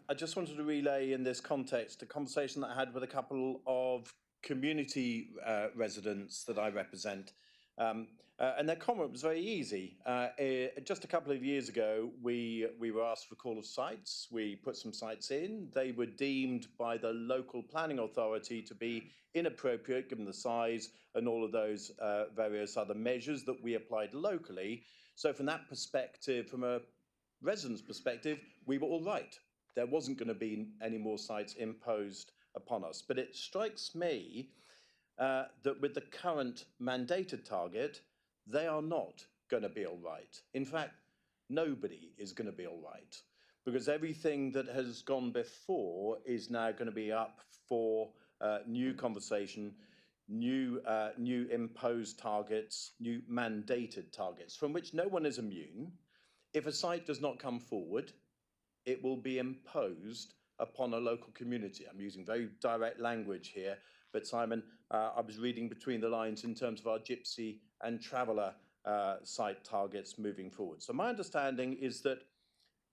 I just wanted to relay in this context a conversation that I had with a couple of community residents that I represent. And their comment was very easy. Just a couple of years ago, we were asked for a call of sites. We put some sites in. They were deemed by the local planning authority to be inappropriate given the size and all of those various other measures that we applied locally. So from that perspective, from a resident's perspective, we were all right. There wasn't going to be any more sites imposed upon us. But it strikes me that with the current mandated target, they are not going to be all right. In fact, nobody is going to be all right because everything that has gone before is now going to be up for new conversation, new imposed targets, new mandated targets from which no one is immune. If a site does not come forward, it will be imposed upon a local community. I'm using very direct language here, but Simon, I was reading between the lines in terms of our gypsy and traveller site targets moving forward. So my understanding is that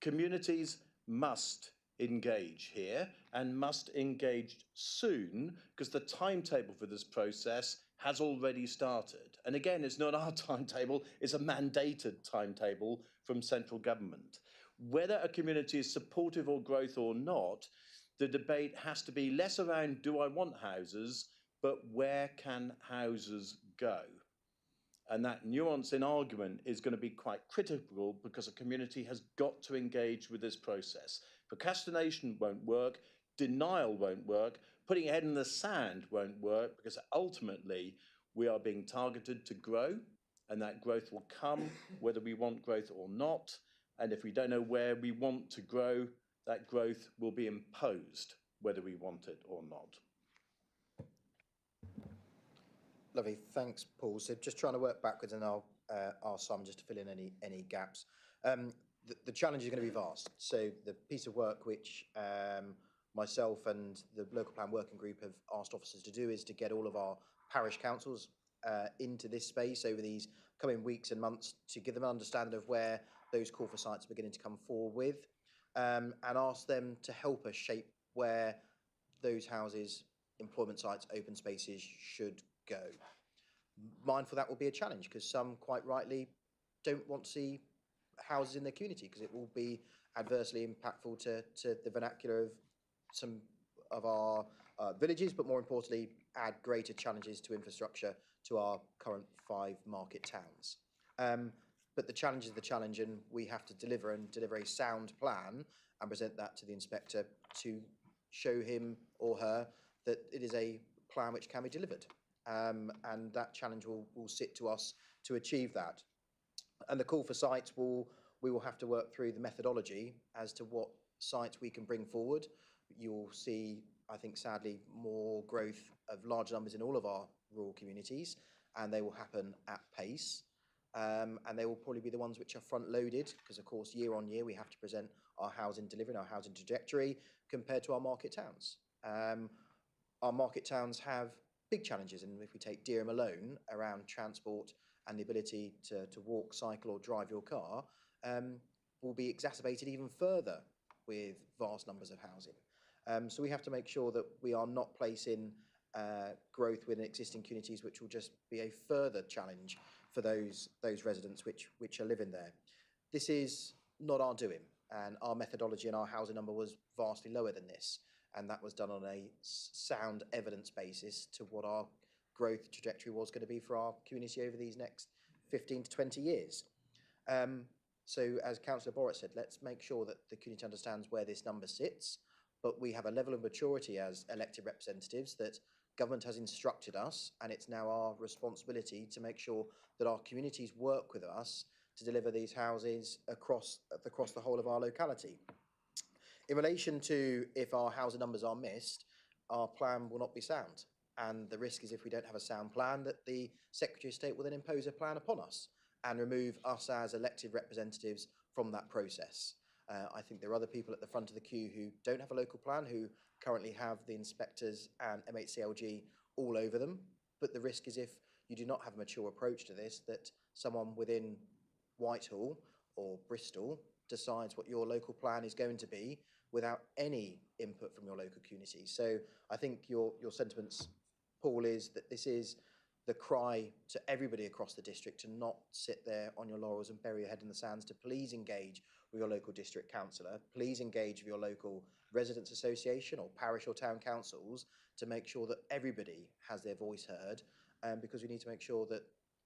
communities must engage here and must engage soon because the timetable for this process has already started. And again, it's not our timetable, it's a mandated timetable from central government. Whether a community is supportive of growth or not, the debate has to be less around do I want houses, but where can houses go? And that nuance in argument is going to be quite critical because a community has got to engage with this process. Procrastination won't work, denial won't work, putting your head in the sand won't work because ultimately we are being targeted to grow and that growth will come whether we want growth or not. And if we don't know where we want to grow, that growth will be imposed whether we want it or not. Lovely, thanks, Paul. So just trying to work backwards, and I'll ask Simon just to fill in any gaps. The challenge is going to be vast. So the piece of work which myself and the local plan working group have asked officers to do is to get all of our parish councils into this space over these coming weeks and months to give them an understanding of where those call for sites are beginning to come forward with, and ask them to help us shape where those houses, employment sites, open spaces should go. Mindful that will be a challenge because some quite rightly don't want to see houses in their community because it will be adversely impactful to the vernacular of some of our villages, but more importantly add greater challenges to infrastructure to our current 5 market towns. But the challenge is the challenge, and we have to deliver a sound plan and present that to the inspector to show him or her that it is a plan which can be delivered. And that challenge will sit to us to achieve that. And the call for sites we will have to work through the methodology as to what sites we can bring forward. You'll see, I think, sadly, more growth of large numbers in all of our rural communities, and they will happen at pace. And they will probably be the ones which are front-loaded, because, of course, year on year, we have to present our housing delivery and our housing trajectory compared to our market towns. Our market towns have big challenges. And if we take Dereham alone, around transport and the ability to walk, cycle or drive your car, will be exacerbated even further with vast numbers of housing. So we have to make sure that we are not placing growth within existing communities, which will just be a further challenge for those residents which are living there. This is not our doing, and our methodology and our housing number was vastly lower than this, and that was done on a sound evidence basis to what our growth trajectory was going to be for our community over these next 15 to 20 years. So as Councillor Borat said, let's make sure that the community understands where this number sits, but we have a level of maturity as elected representatives that government has instructed us, and it's now our responsibility to make sure that our communities work with us to deliver these houses across the whole of our locality. In relation to if our housing numbers are missed, our plan will not be sound. And the risk is, if we don't have a sound plan, that the Secretary of State will then impose a plan upon us and remove us as elected representatives from that process. I think there are other people at the front of the queue who don't have a local plan, who currently have the inspectors and MHCLG all over them. But the risk is, if you do not have a mature approach to this, that someone within Whitehall or Bristol decides what your local plan is going to be without any input from your local community. So I think your sentiments, Paul, is that this is the cry to everybody across the district to not sit there on your laurels and bury your head in the sands, to please engage with your local district councillor, please engage with your local residents association or parish or town councils to make sure that everybody has their voice heard, because we need to make sure that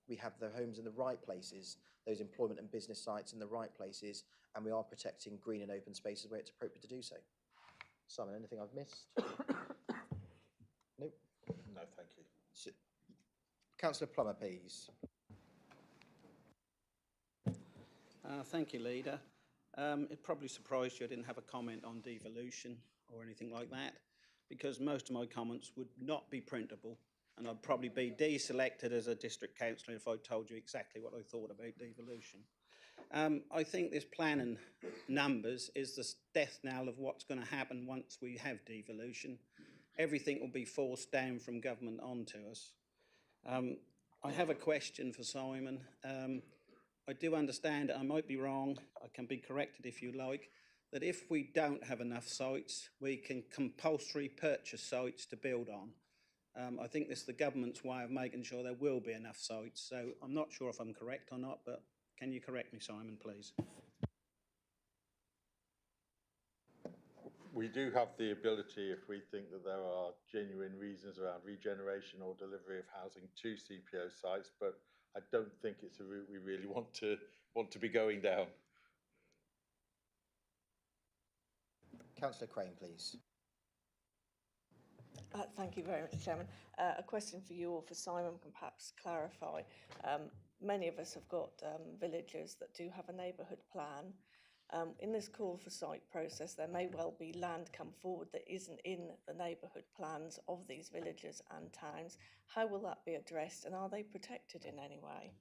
we have the homes in the right places, those employment and business sites in the right places, and we are protecting green and open spaces where it's appropriate to do so. Simon, anything I've missed? Nope. No, thank you. So, Councillor Plummer, please. Thank you, Leader. It probably surprised you I didn't have a comment on devolution or anything like that, because most of my comments would not be printable, and I'd probably be deselected as a district councillor if I told you exactly what I thought about devolution. I think this plan and numbers is the death knell of what's going to happen once we have devolution. Everything will be forced down from government onto us. I have a question for Simon. I do understand, I might be wrong, I can be corrected if you like, that if we don't have enough sites, we can compulsory purchase sites to build on. I think this is the government's way of making sure there will be enough sites. So I'm not sure if I'm correct or not, but can you correct me, Simon, please? We do have the ability, if we think that there are genuine reasons around regeneration or delivery of housing, to CPO sites, but I don't think it's a route we really want to be going down. Councillor Crane, please. Thank you very much, Chairman. A question for you or for Simon can perhaps clarify. Many of us have got villages that do have a neighbourhood plan. In this call for site process, there may well be land come forward that isn't in the neighbourhood plans of these villages and towns. How will that be addressed, and are they protected in any way?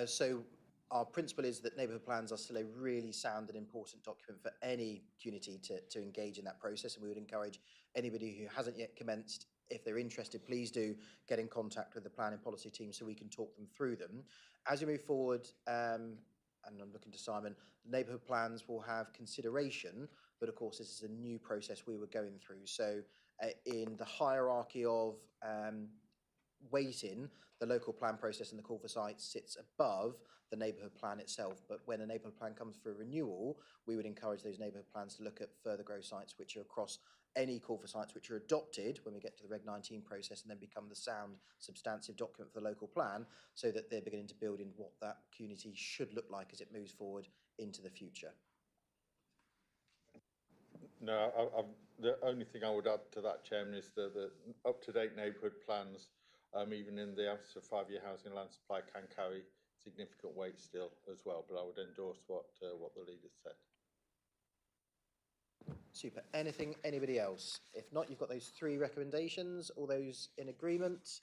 So our principle is that neighbourhood plans are still a really sound and important document for any community to engage in that process, and we would encourage anybody who hasn't yet commenced, if they're interested, please do get in contact with the planning policy team so we can talk them through them. As we move forward, and I'm looking to Simon, neighbourhood plans will have consideration, but of course this is a new process we were going through. So in the hierarchy of weighting, the local plan process and the call for sites sits above the neighbourhood plan itself. But when a neighbourhood plan comes for renewal, we would encourage those neighbourhood plans to look at further growth sites which are across any call for sites which are adopted when we get to the Reg 19 process and then become the sound, substantive document for the local plan, so that they're beginning to build in what that community should look like as it moves forward into the future. No, the only thing I would add to that, Chairman, is that the up-to-date neighbourhood plans, even in the absence of 5-year housing land supply, can carry significant weight still as well. But I would endorse what the leader said. Super. Anybody else? If not, you've got those 3 recommendations. All those in agreement?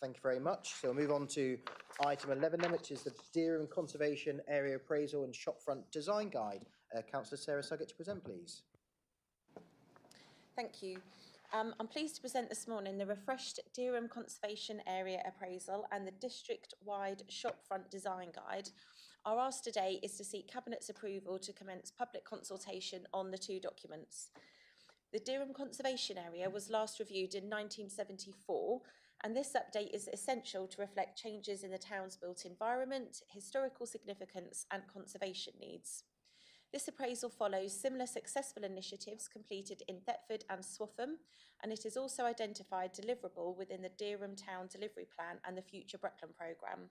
Thank you very much. So we'll move on to item 11 then, which is the Dereham Conservation Area Appraisal and Shopfront Design Guide. Councillor Sarah Suggett to present, please. Thank you. I'm pleased to present this morning the refreshed Dereham Conservation Area Appraisal and the district-wide shopfront design guide. Our ask today is to seek Cabinet's approval to commence public consultation on the two documents. The Dereham Conservation Area was last reviewed in 1974, and this update is essential to reflect changes in the town's built environment, historical significance and conservation needs. This appraisal follows similar successful initiatives completed in Thetford and Swaffham, and it is also identified deliverable within the Dereham Town Delivery Plan and the Future Breckland programme.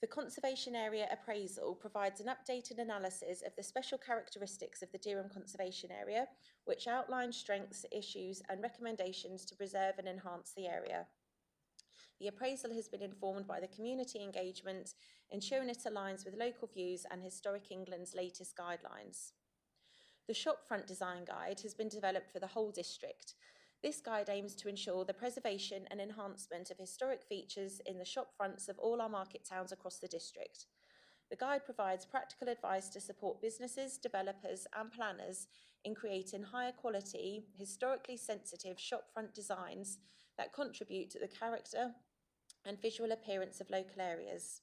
The Conservation Area Appraisal provides an updated analysis of the special characteristics of the Dereham Conservation Area, which outlines strengths, issues and recommendations to preserve and enhance the area. The appraisal has been informed by the community engagement, ensuring it aligns with local views and Historic England's latest guidelines. The Shopfront Design Guide has been developed for the whole district. This guide aims to ensure the preservation and enhancement of historic features in the shop fronts of all our market towns across the district. The guide provides practical advice to support businesses, developers and planners in creating higher quality, historically sensitive shopfront designs that contribute to the character and visual appearance of local areas.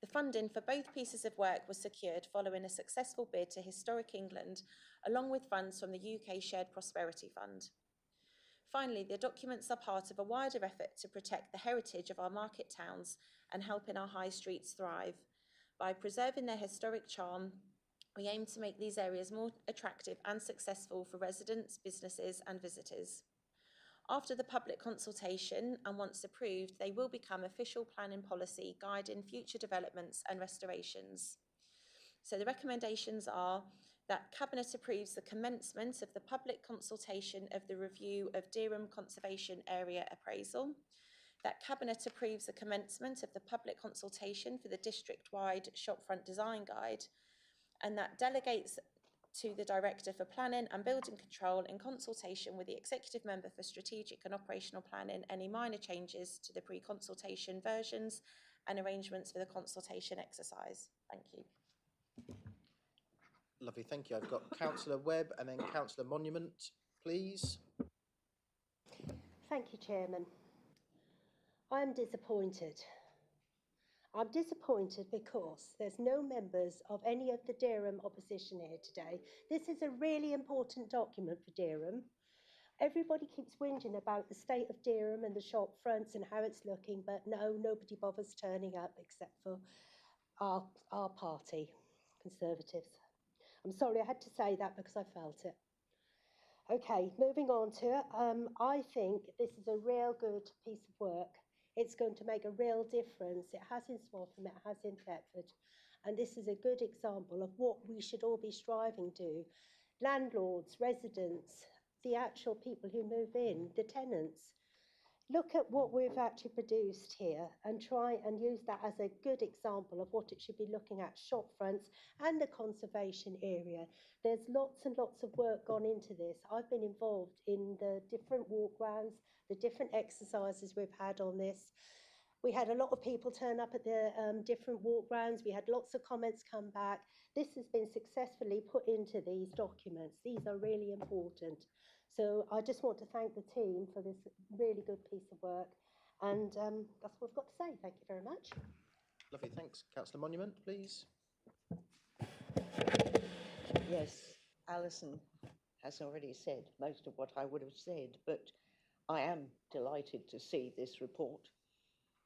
The funding for both pieces of work was secured following a successful bid to Historic England, along with funds from the UK Shared Prosperity Fund. Finally, the documents are part of a wider effort to protect the heritage of our market towns and helping our high streets thrive. By preserving their historic charm, we aim to make these areas more attractive and successful for residents, businesses and visitors. After the public consultation and once approved, they will become official planning policy guiding future developments and restorations. So the recommendations are that Cabinet approves the commencement of the public consultation of the review of Dereham Conservation Area Appraisal, that Cabinet approves the commencement of the public consultation for the district-wide shopfront design guide, and that delegates to the Director for Planning and Building Control in consultation with the Executive Member for Strategic and Operational Planning any minor changes to the pre-consultation versions and arrangements for the consultation exercise. Thank you. Lovely, thank you. I've got Councillor Webb and then Councillor Monument, please. Thank you, Chairman. I'm disappointed. I'm disappointed because there's no members of any of the Dereham opposition here today. This is a really important document for Dereham. Everybody keeps whinging about the state of Dereham and the shop fronts and how it's looking, but no, nobody bothers turning up except for our party, Conservatives. I'm sorry, I had to say that because I felt it. Okay, moving on to it. I think this is a real good piece of work. It's going to make a real difference. It has in Swaffham, it has in Thetford. And this is a good example of what we should all be striving to. Landlords, residents, the actual people who move in, the tenants. Look at what we've actually produced here and try and use that as a good example of what it should be looking at, shop fronts and the conservation area. There's lots and lots of work gone into this. I've been involved in the different walk rounds, the different exercises we've had on this. We had a lot of people turn up at the different walk rounds. We had lots of comments come back. This has been successfully put into these documents. These are really important. So I just want to thank the team for this really good piece of work. And that's what I've got to say. Thank you very much. Lovely, thanks. Councillor Monument, please. Yes, Alison has already said most of what I would have said, but I am delighted to see this report.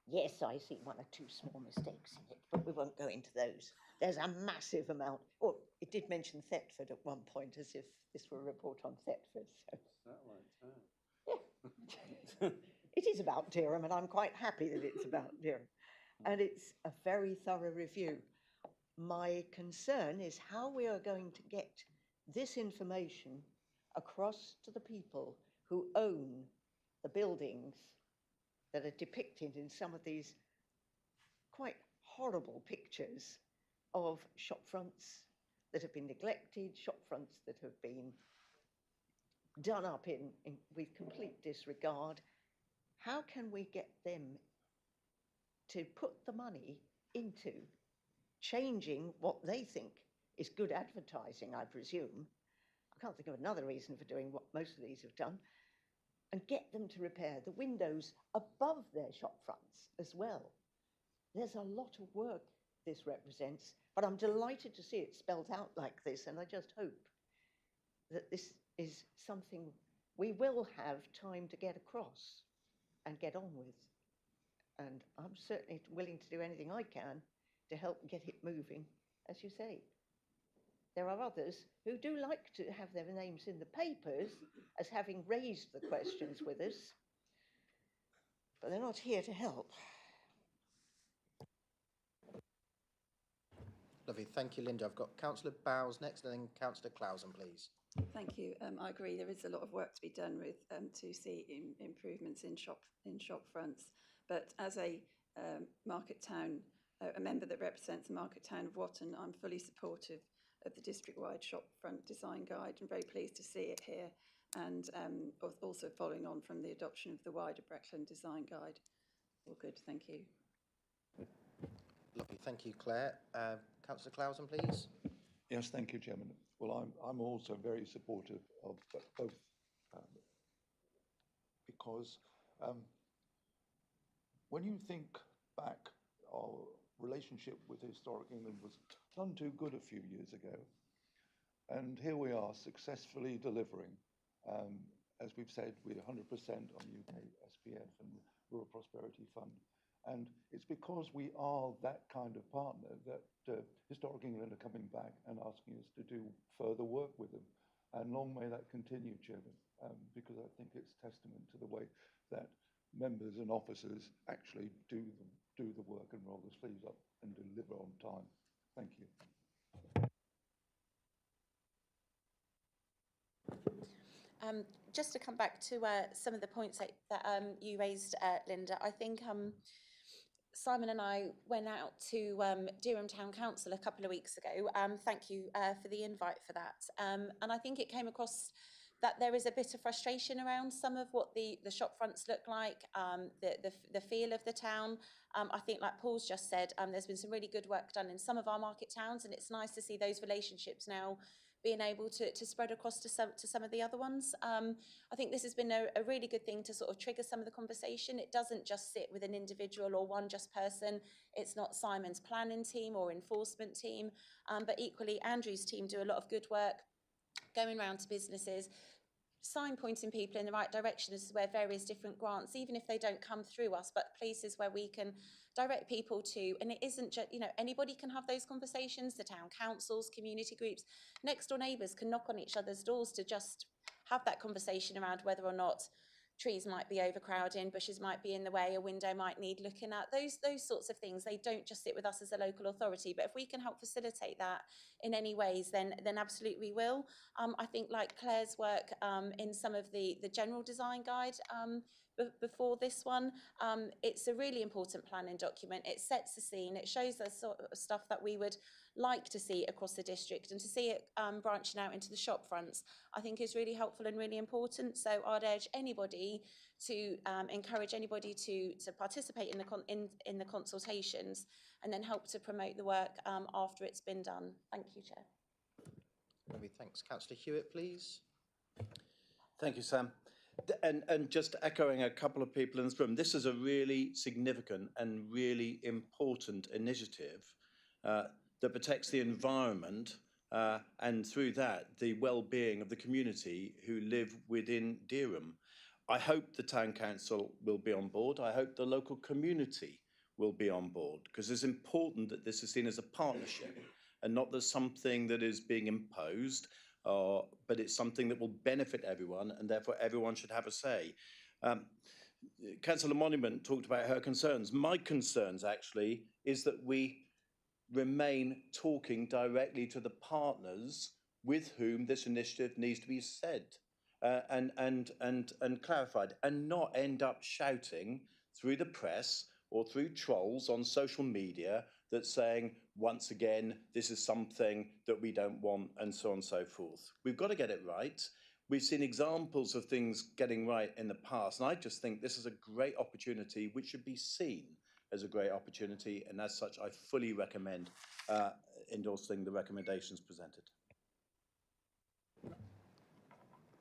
Yes, I see one or two small mistakes in it, but we won't go into those. There's a massive amount. Oh, it did mention Thetford at one point, as if this were a report on Thetford. So. Yeah. It is about Dereham, and I'm quite happy that it's about Dereham. And it's a very thorough review. My concern is how we are going to get this information across to the people who own the buildings that are depicted in some of these quite horrible pictures of shop fronts that have been neglected, shop fronts that have been done up with complete disregard. How can we get them to put the money into changing what they think is good advertising, I presume, I can't think of another reason for doing what most of these have done, and get them to repair the windows above their shop fronts as well. There's a lot of work this represents, but I'm delighted to see it spelled out like this, and I just hope that this is something we will have time to get across and get on with. And I'm certainly willing to do anything I can to help get it moving, as you say. There are others who do like to have their names in the papers as having raised the questions with us, but they're not here to help. Lovely, thank you, Linda. I've got Councillor Bowes next, and then Councillor Clausen, please. Thank you. I agree. There is a lot of work to be done with to see improvements in shop fronts. But as a market town, a member that represents the market town of Watton, I'm fully supportive of the district-wide shop front design guide, and very pleased to see it here. And also following on from the adoption of the wider Breckland design guide. All good. Thank you. Lovely, thank you, Claire. Councillor Clausen, please. Yes, thank you, Chairman. Well, I'm also very supportive of both because when you think back, our relationship with Historic England was none too good a few years ago. And here we are successfully delivering. As we've said, we're 100% on UK SPF and Rural Prosperity Fund. And it's because we are that kind of partner that Historic England are coming back and asking us to do further work with them. And long may that continue, Chairman, because I think it's testament to the way that members and officers actually do the work and roll their sleeves up and deliver on time. Thank you. Just to come back to some of the points that you raised, Linda, I think Simon and I went out to Durham Town Council a couple of weeks ago. Thank you for the invite for that. And I think it came across that there is a bit of frustration around some of what the shop fronts look like, the feel of the town. I think, like Paul's just said, there's been some really good work done in some of our market towns, and it's nice to see those relationships now being able to spread across to some of the other ones. I think this has been a really good thing to sort of trigger some of the conversation. It doesn't just sit with an individual or one just person. It's not Simon's planning team or enforcement team, but equally Andrew's team do a lot of good work going around to businesses, signpointing people in the right direction as to where various different grants, even if they don't come through us, but places where we can direct people to. And it isn't just, anybody can have those conversations. The town councils, community groups, next door neighbours can knock on each other's doors to just have that conversation around whether or not trees might be overcrowding, bushes might be in the way, a window might need looking at, those sorts of things. They don't just sit with us as a local authority, but if we can help facilitate that in any ways, then absolutely we will. I think like Claire's work in some of the general design guide before this one, it's a really important planning document. It sets the scene, it shows the sort of stuff that we would like to see across the district, and to see it branching out into the shop fronts, I think is really helpful and really important. So I'd urge anybody to encourage anybody to participate in the consultations, and then help to promote the work after it's been done. Thank you, Chair. Maybe thanks. Councillor Hewitt, please. Thank you, Sam. And just echoing a couple of people in this room, this is a really significant and really important initiative that protects the environment and through that the well-being of the community who live within Durham. I hope the town council will be on board. I hope the local community will be on board, because it's important that this is seen as a partnership and not as something that is being imposed, but it's something that will benefit everyone, and therefore everyone should have a say. Councillor Monument talked about her concerns. My concerns actually is that we remain talking directly to the partners with whom this initiative needs to be said and clarified, and not end up shouting through the press or through trolls on social media that's saying, once again, this is something that we don't want, and so on and so forth. We've got to get it right. We've seen examples of things getting right in the past, and I just think this is a great opportunity which should be seen as a great opportunity, and as such, I fully recommend endorsing the recommendations presented.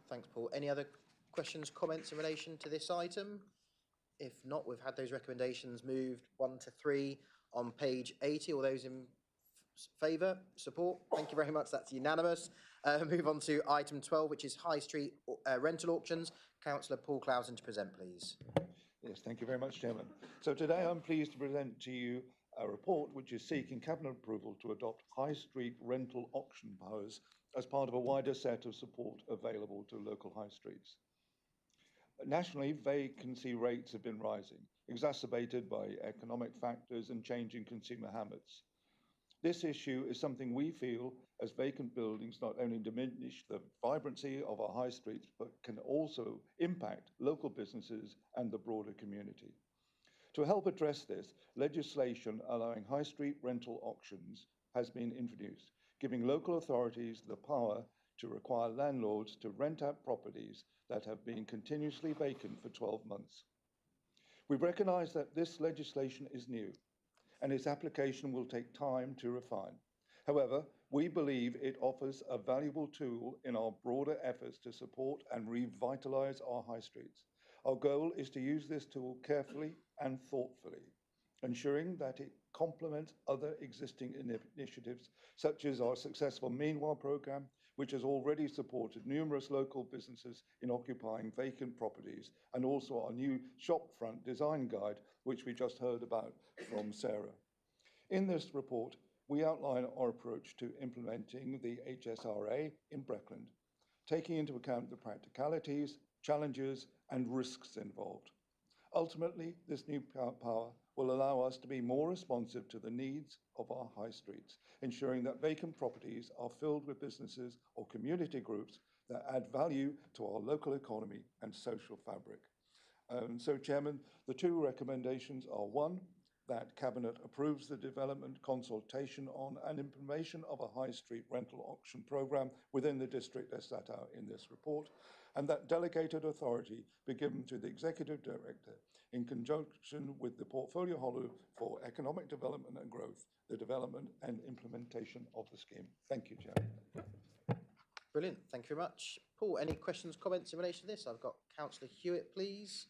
Thanks, Paul. Any other questions, comments in relation to this item? If not, we've had those recommendations moved 1 to 3 on page 80. All those in favour, support? Thank you very much. That's unanimous. Move on to item 12, which is High Street rental auctions. Councillor Paul Clousen to present, please. Yes, thank you very much, Chairman. So today I'm pleased to present to you a report which is seeking Cabinet approval to adopt high street rental auction powers as part of a wider set of support available to local high streets. Nationally, vacancy rates have been rising, exacerbated by economic factors and changing consumer habits. This issue is something we feel as vacant buildings not only diminish the vibrancy of our high streets, but can also impact local businesses and the broader community. To help address this, legislation allowing high street rental auctions has been introduced, giving local authorities the power to require landlords to rent out properties that have been continuously vacant for 12 months. We recognise that this legislation is new and its application will take time to refine. However, we believe it offers a valuable tool in our broader efforts to support and revitalise our high streets. Our goal is to use this tool carefully and thoughtfully, ensuring that it complements other existing initiatives, such as our successful Meanwhile programme, which has already supported numerous local businesses in occupying vacant properties, and also our new shopfront design guide, which we just heard about from Sarah. In this report, we outline our approach to implementing the HSRA in Breckland, taking into account the practicalities, challenges, and risks involved. Ultimately, this new power will allow us to be more responsive to the needs of our high streets, ensuring that vacant properties are filled with businesses or community groups that add value to our local economy and social fabric. So, Chairman, the two recommendations are: one, that Cabinet approves the development, consultation on and implementation of a high street rental auction programme within the district as set out in this report, and that delegated authority be given to the Executive Director in conjunction with the Portfolio Holder for Economic Development and Growth, the development and implementation of the scheme. Thank you, Chairman. Brilliant. Thank you very much. Paul, any questions, comments in relation to this? I've got Councillor Hewitt, please.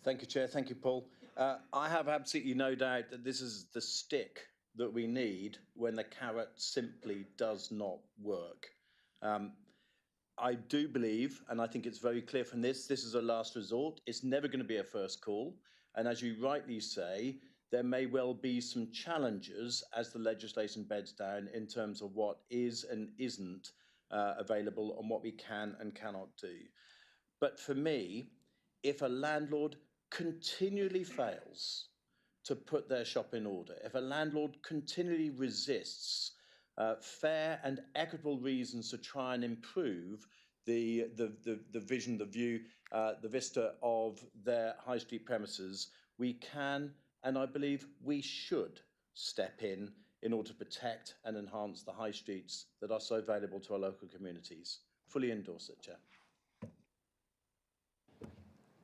Thank you, Chair. Thank you, Paul. I have absolutely no doubt that this is the stick that we need when the carrot simply does not work. I do believe, and I think it's very clear from this is a last resort. It's never going to be a first call. And as you rightly say, there may well be some challenges as the legislation beds down in terms of what is and isn't available and what we can and cannot do. But for me, if a landlord continually fails to put their shop in order, if a landlord continually resists fair and equitable reasons to try and improve the vision, the view, the vista of their high street premises, we can, and I believe we should, step in order to protect and enhance the high streets that are so valuable to our local communities. Fully endorse it, Chair.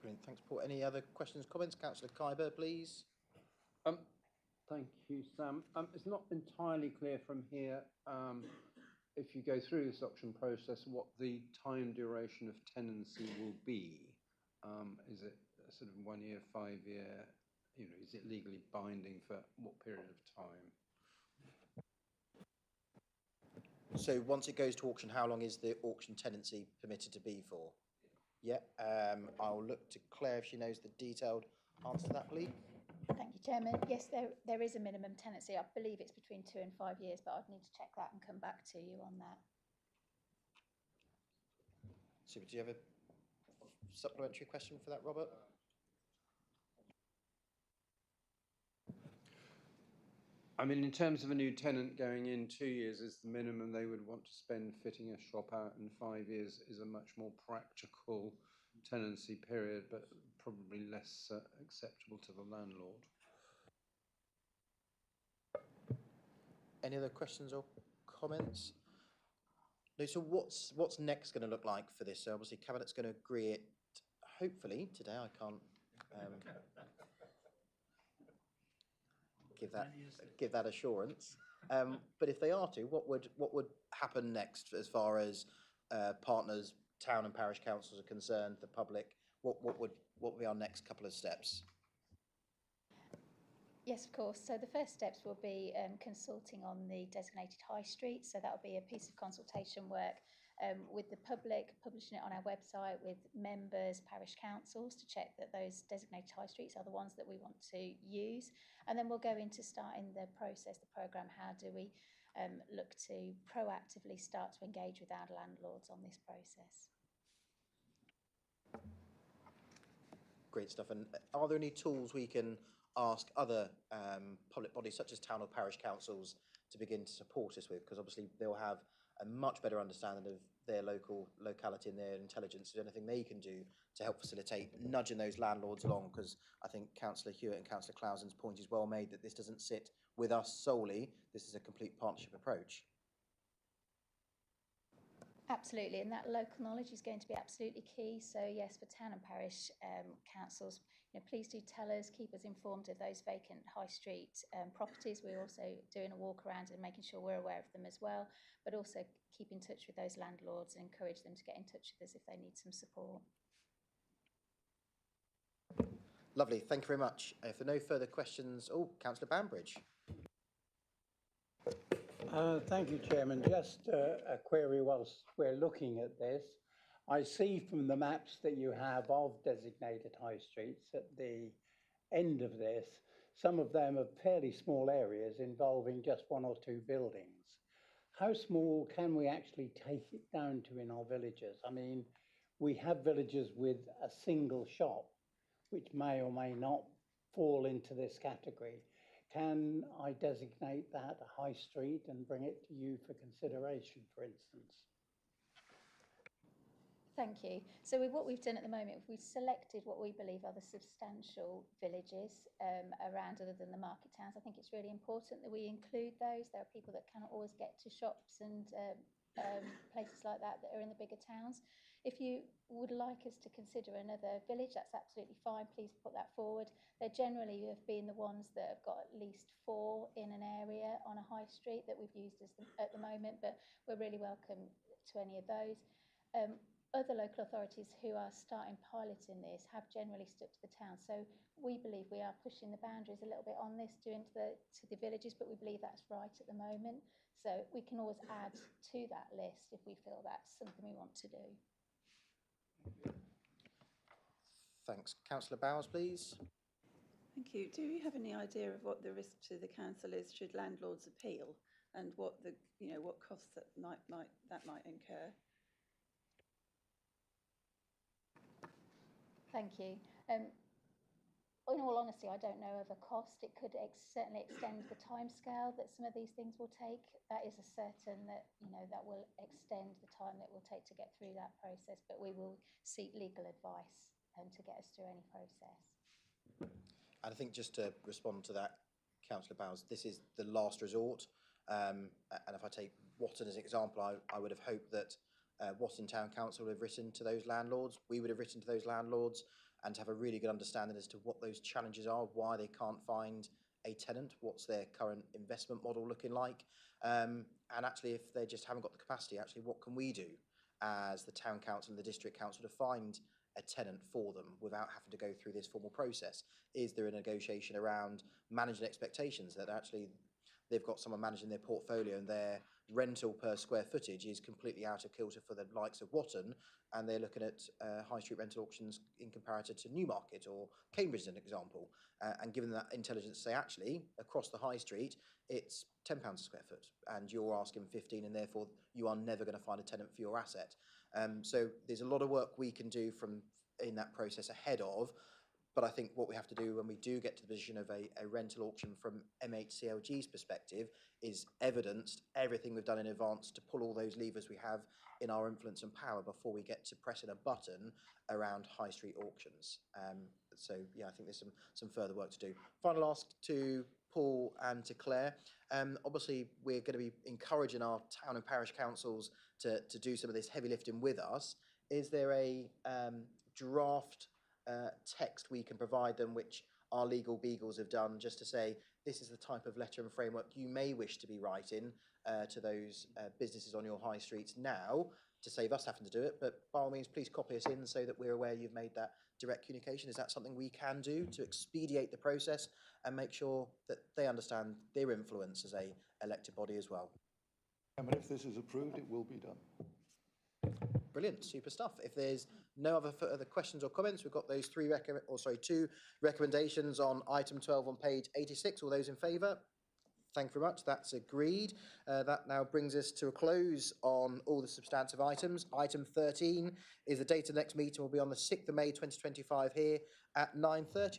Brilliant. Thanks, Paul. Any other questions, comments? Councillor Khyber, please. Thank you, Sam. It's not entirely clear from here, if you go through this auction process, what the time duration of tenancy will be. Is it a sort of 1 year, 5 year? You know, is it legally binding for what period of time? So once it goes to auction, how long is the auction tenancy permitted to be for? Yeah, I'll look to Claire if she knows the detailed answer to that, please. Thank you, Chairman. Yes, there is a minimum tenancy. I believe it's between 2 and 5 years, but I'd need to check that and come back to you on that. So do you have a supplementary question for that, Robert? I mean, in terms of a new tenant going in, 2 years is the minimum they would want to spend fitting a shop out, and 5 years is a much more practical tenancy period, but probably less acceptable to the landlord. Any other questions or comments? No, so what's next going to look like for this? So obviously Cabinet's going to agree it, hopefully, today. I can't... give that assurance. But if they are to, what would happen next as far as partners, town and parish councils are concerned, the public? What would be our next couple of steps? Yes, of course. So the first steps will be consulting on the designated high street. So that will be a piece of consultation work with the public, publishing it on our website with members, parish councils to check that those designated high streets are the ones that we want to use. And then we'll go into starting the process, the programme. How do we look to proactively start to engage with our landlords on this process? Great stuff. And are there any tools we can ask other public bodies such as town or parish councils to begin to support us with? Because obviously they'll have a much better understanding of their locality and their intelligence. Is there anything they can do to help facilitate nudging those landlords along? Because I think Councillor Hewitt and Councillor Clausen's point is well made that this doesn't sit with us solely. This is a complete partnership approach. Absolutely, and that local knowledge is going to be absolutely key. So yes, for town and parish councils, please do tell us, keep us informed of those vacant high street properties. We're also doing a walk around and making sure we're aware of them as well, but also keep in touch with those landlords and encourage them to get in touch with us if they need some support. Lovely, thank you very much. If there are no further questions, Councillor Bambridge. Thank you, Chairman. Just a query whilst we're looking at this. I see from the maps that you have of designated high streets at the end of this, some of them are fairly small areas involving just one or two buildings. How small can we actually take it down to in our villages? I mean, we have villages with a single shop, which may or may not fall into this category. Can I designate that a high street and bring it to you for consideration, for instance? Thank you. So with what we've done at the moment, we've selected what we believe are the substantial villages around other than the market towns. I think it's really important that we include those. There are people that cannot always get to shops and places like that are in the bigger towns. If you would like us to consider another village, that's absolutely fine. Please put that forward. They generally have been the ones that have got at least 4 in an area on a high street that we've used at the moment, but we're really welcome to any of those. Other local authorities who are starting piloting this have generally stuck to the town. So we believe we are pushing the boundaries a little bit on this, doing to the villages, but we believe that's right at the moment. So we can always add to that list if we feel that's something we want to do. Thanks. Councillor Bowers, please. Thank you. Do you have any idea of what the risk to the council is should landlords appeal, and what the what costs that might incur? Thank you. In all honesty, I don't know of a cost. It could certainly extend the timescale that some of these things will take. That is a certain that that will extend the time that it will take to get through that process. But we will seek legal advice to get us through any process. And I think just to respond to that, Councillor Bowers, this is the last resort. And if I take Watton as an example, I would have hoped that Watton Town Council would have written to those landlords. We would have written to those landlords and to have a really good understanding as to what those challenges are, why they can't find a tenant, what's their current investment model looking like. And actually, if they just haven't got the capacity, actually, what can we do as the town council and the district council to find a tenant for them without having to go through this formal process? Is there a negotiation around managing expectations that actually they've got someone managing their portfolio and their rental per square footage is completely out of kilter for the likes of Watton, and they're looking at high street rental auctions in comparison to Newmarket or Cambridge as an example, and given that intelligence, say actually across the high street it's £10 a square foot and you're asking 15, and therefore you are never going to find a tenant for your asset. So there's a lot of work we can do in that process ahead of. But I think what we have to do when we do get to the position of a rental auction from MHCLG's perspective is evidence everything we've done in advance to pull all those levers we have in our influence and power before we get to pressing a button around high street auctions. So yeah, I think there's some further work to do. Final ask to Paul and to Claire. Obviously, we're going to be encouraging our town and parish councils to do some of this heavy lifting with us. Is there a draft text we can provide them, which our legal beagles have done, just to say this is the type of letter and framework you may wish to be writing to those businesses on your high streets now, to save us having to do it. But by all means, please copy us in so that we're aware you've made that direct communication. Is that something we can do to expedite the process and make sure that they understand their influence as a elected body as well? And if this is approved, it will be done. Brilliant, super stuff. If there's no other further questions or comments, we've got those two recommendations on item 12 on page 86. All those in favour? Thank you very much. That's agreed. That now brings us to a close on all the substantive items. Item 13 is the date of the next meeting will be on the 6th of May 2025 here at 9:30.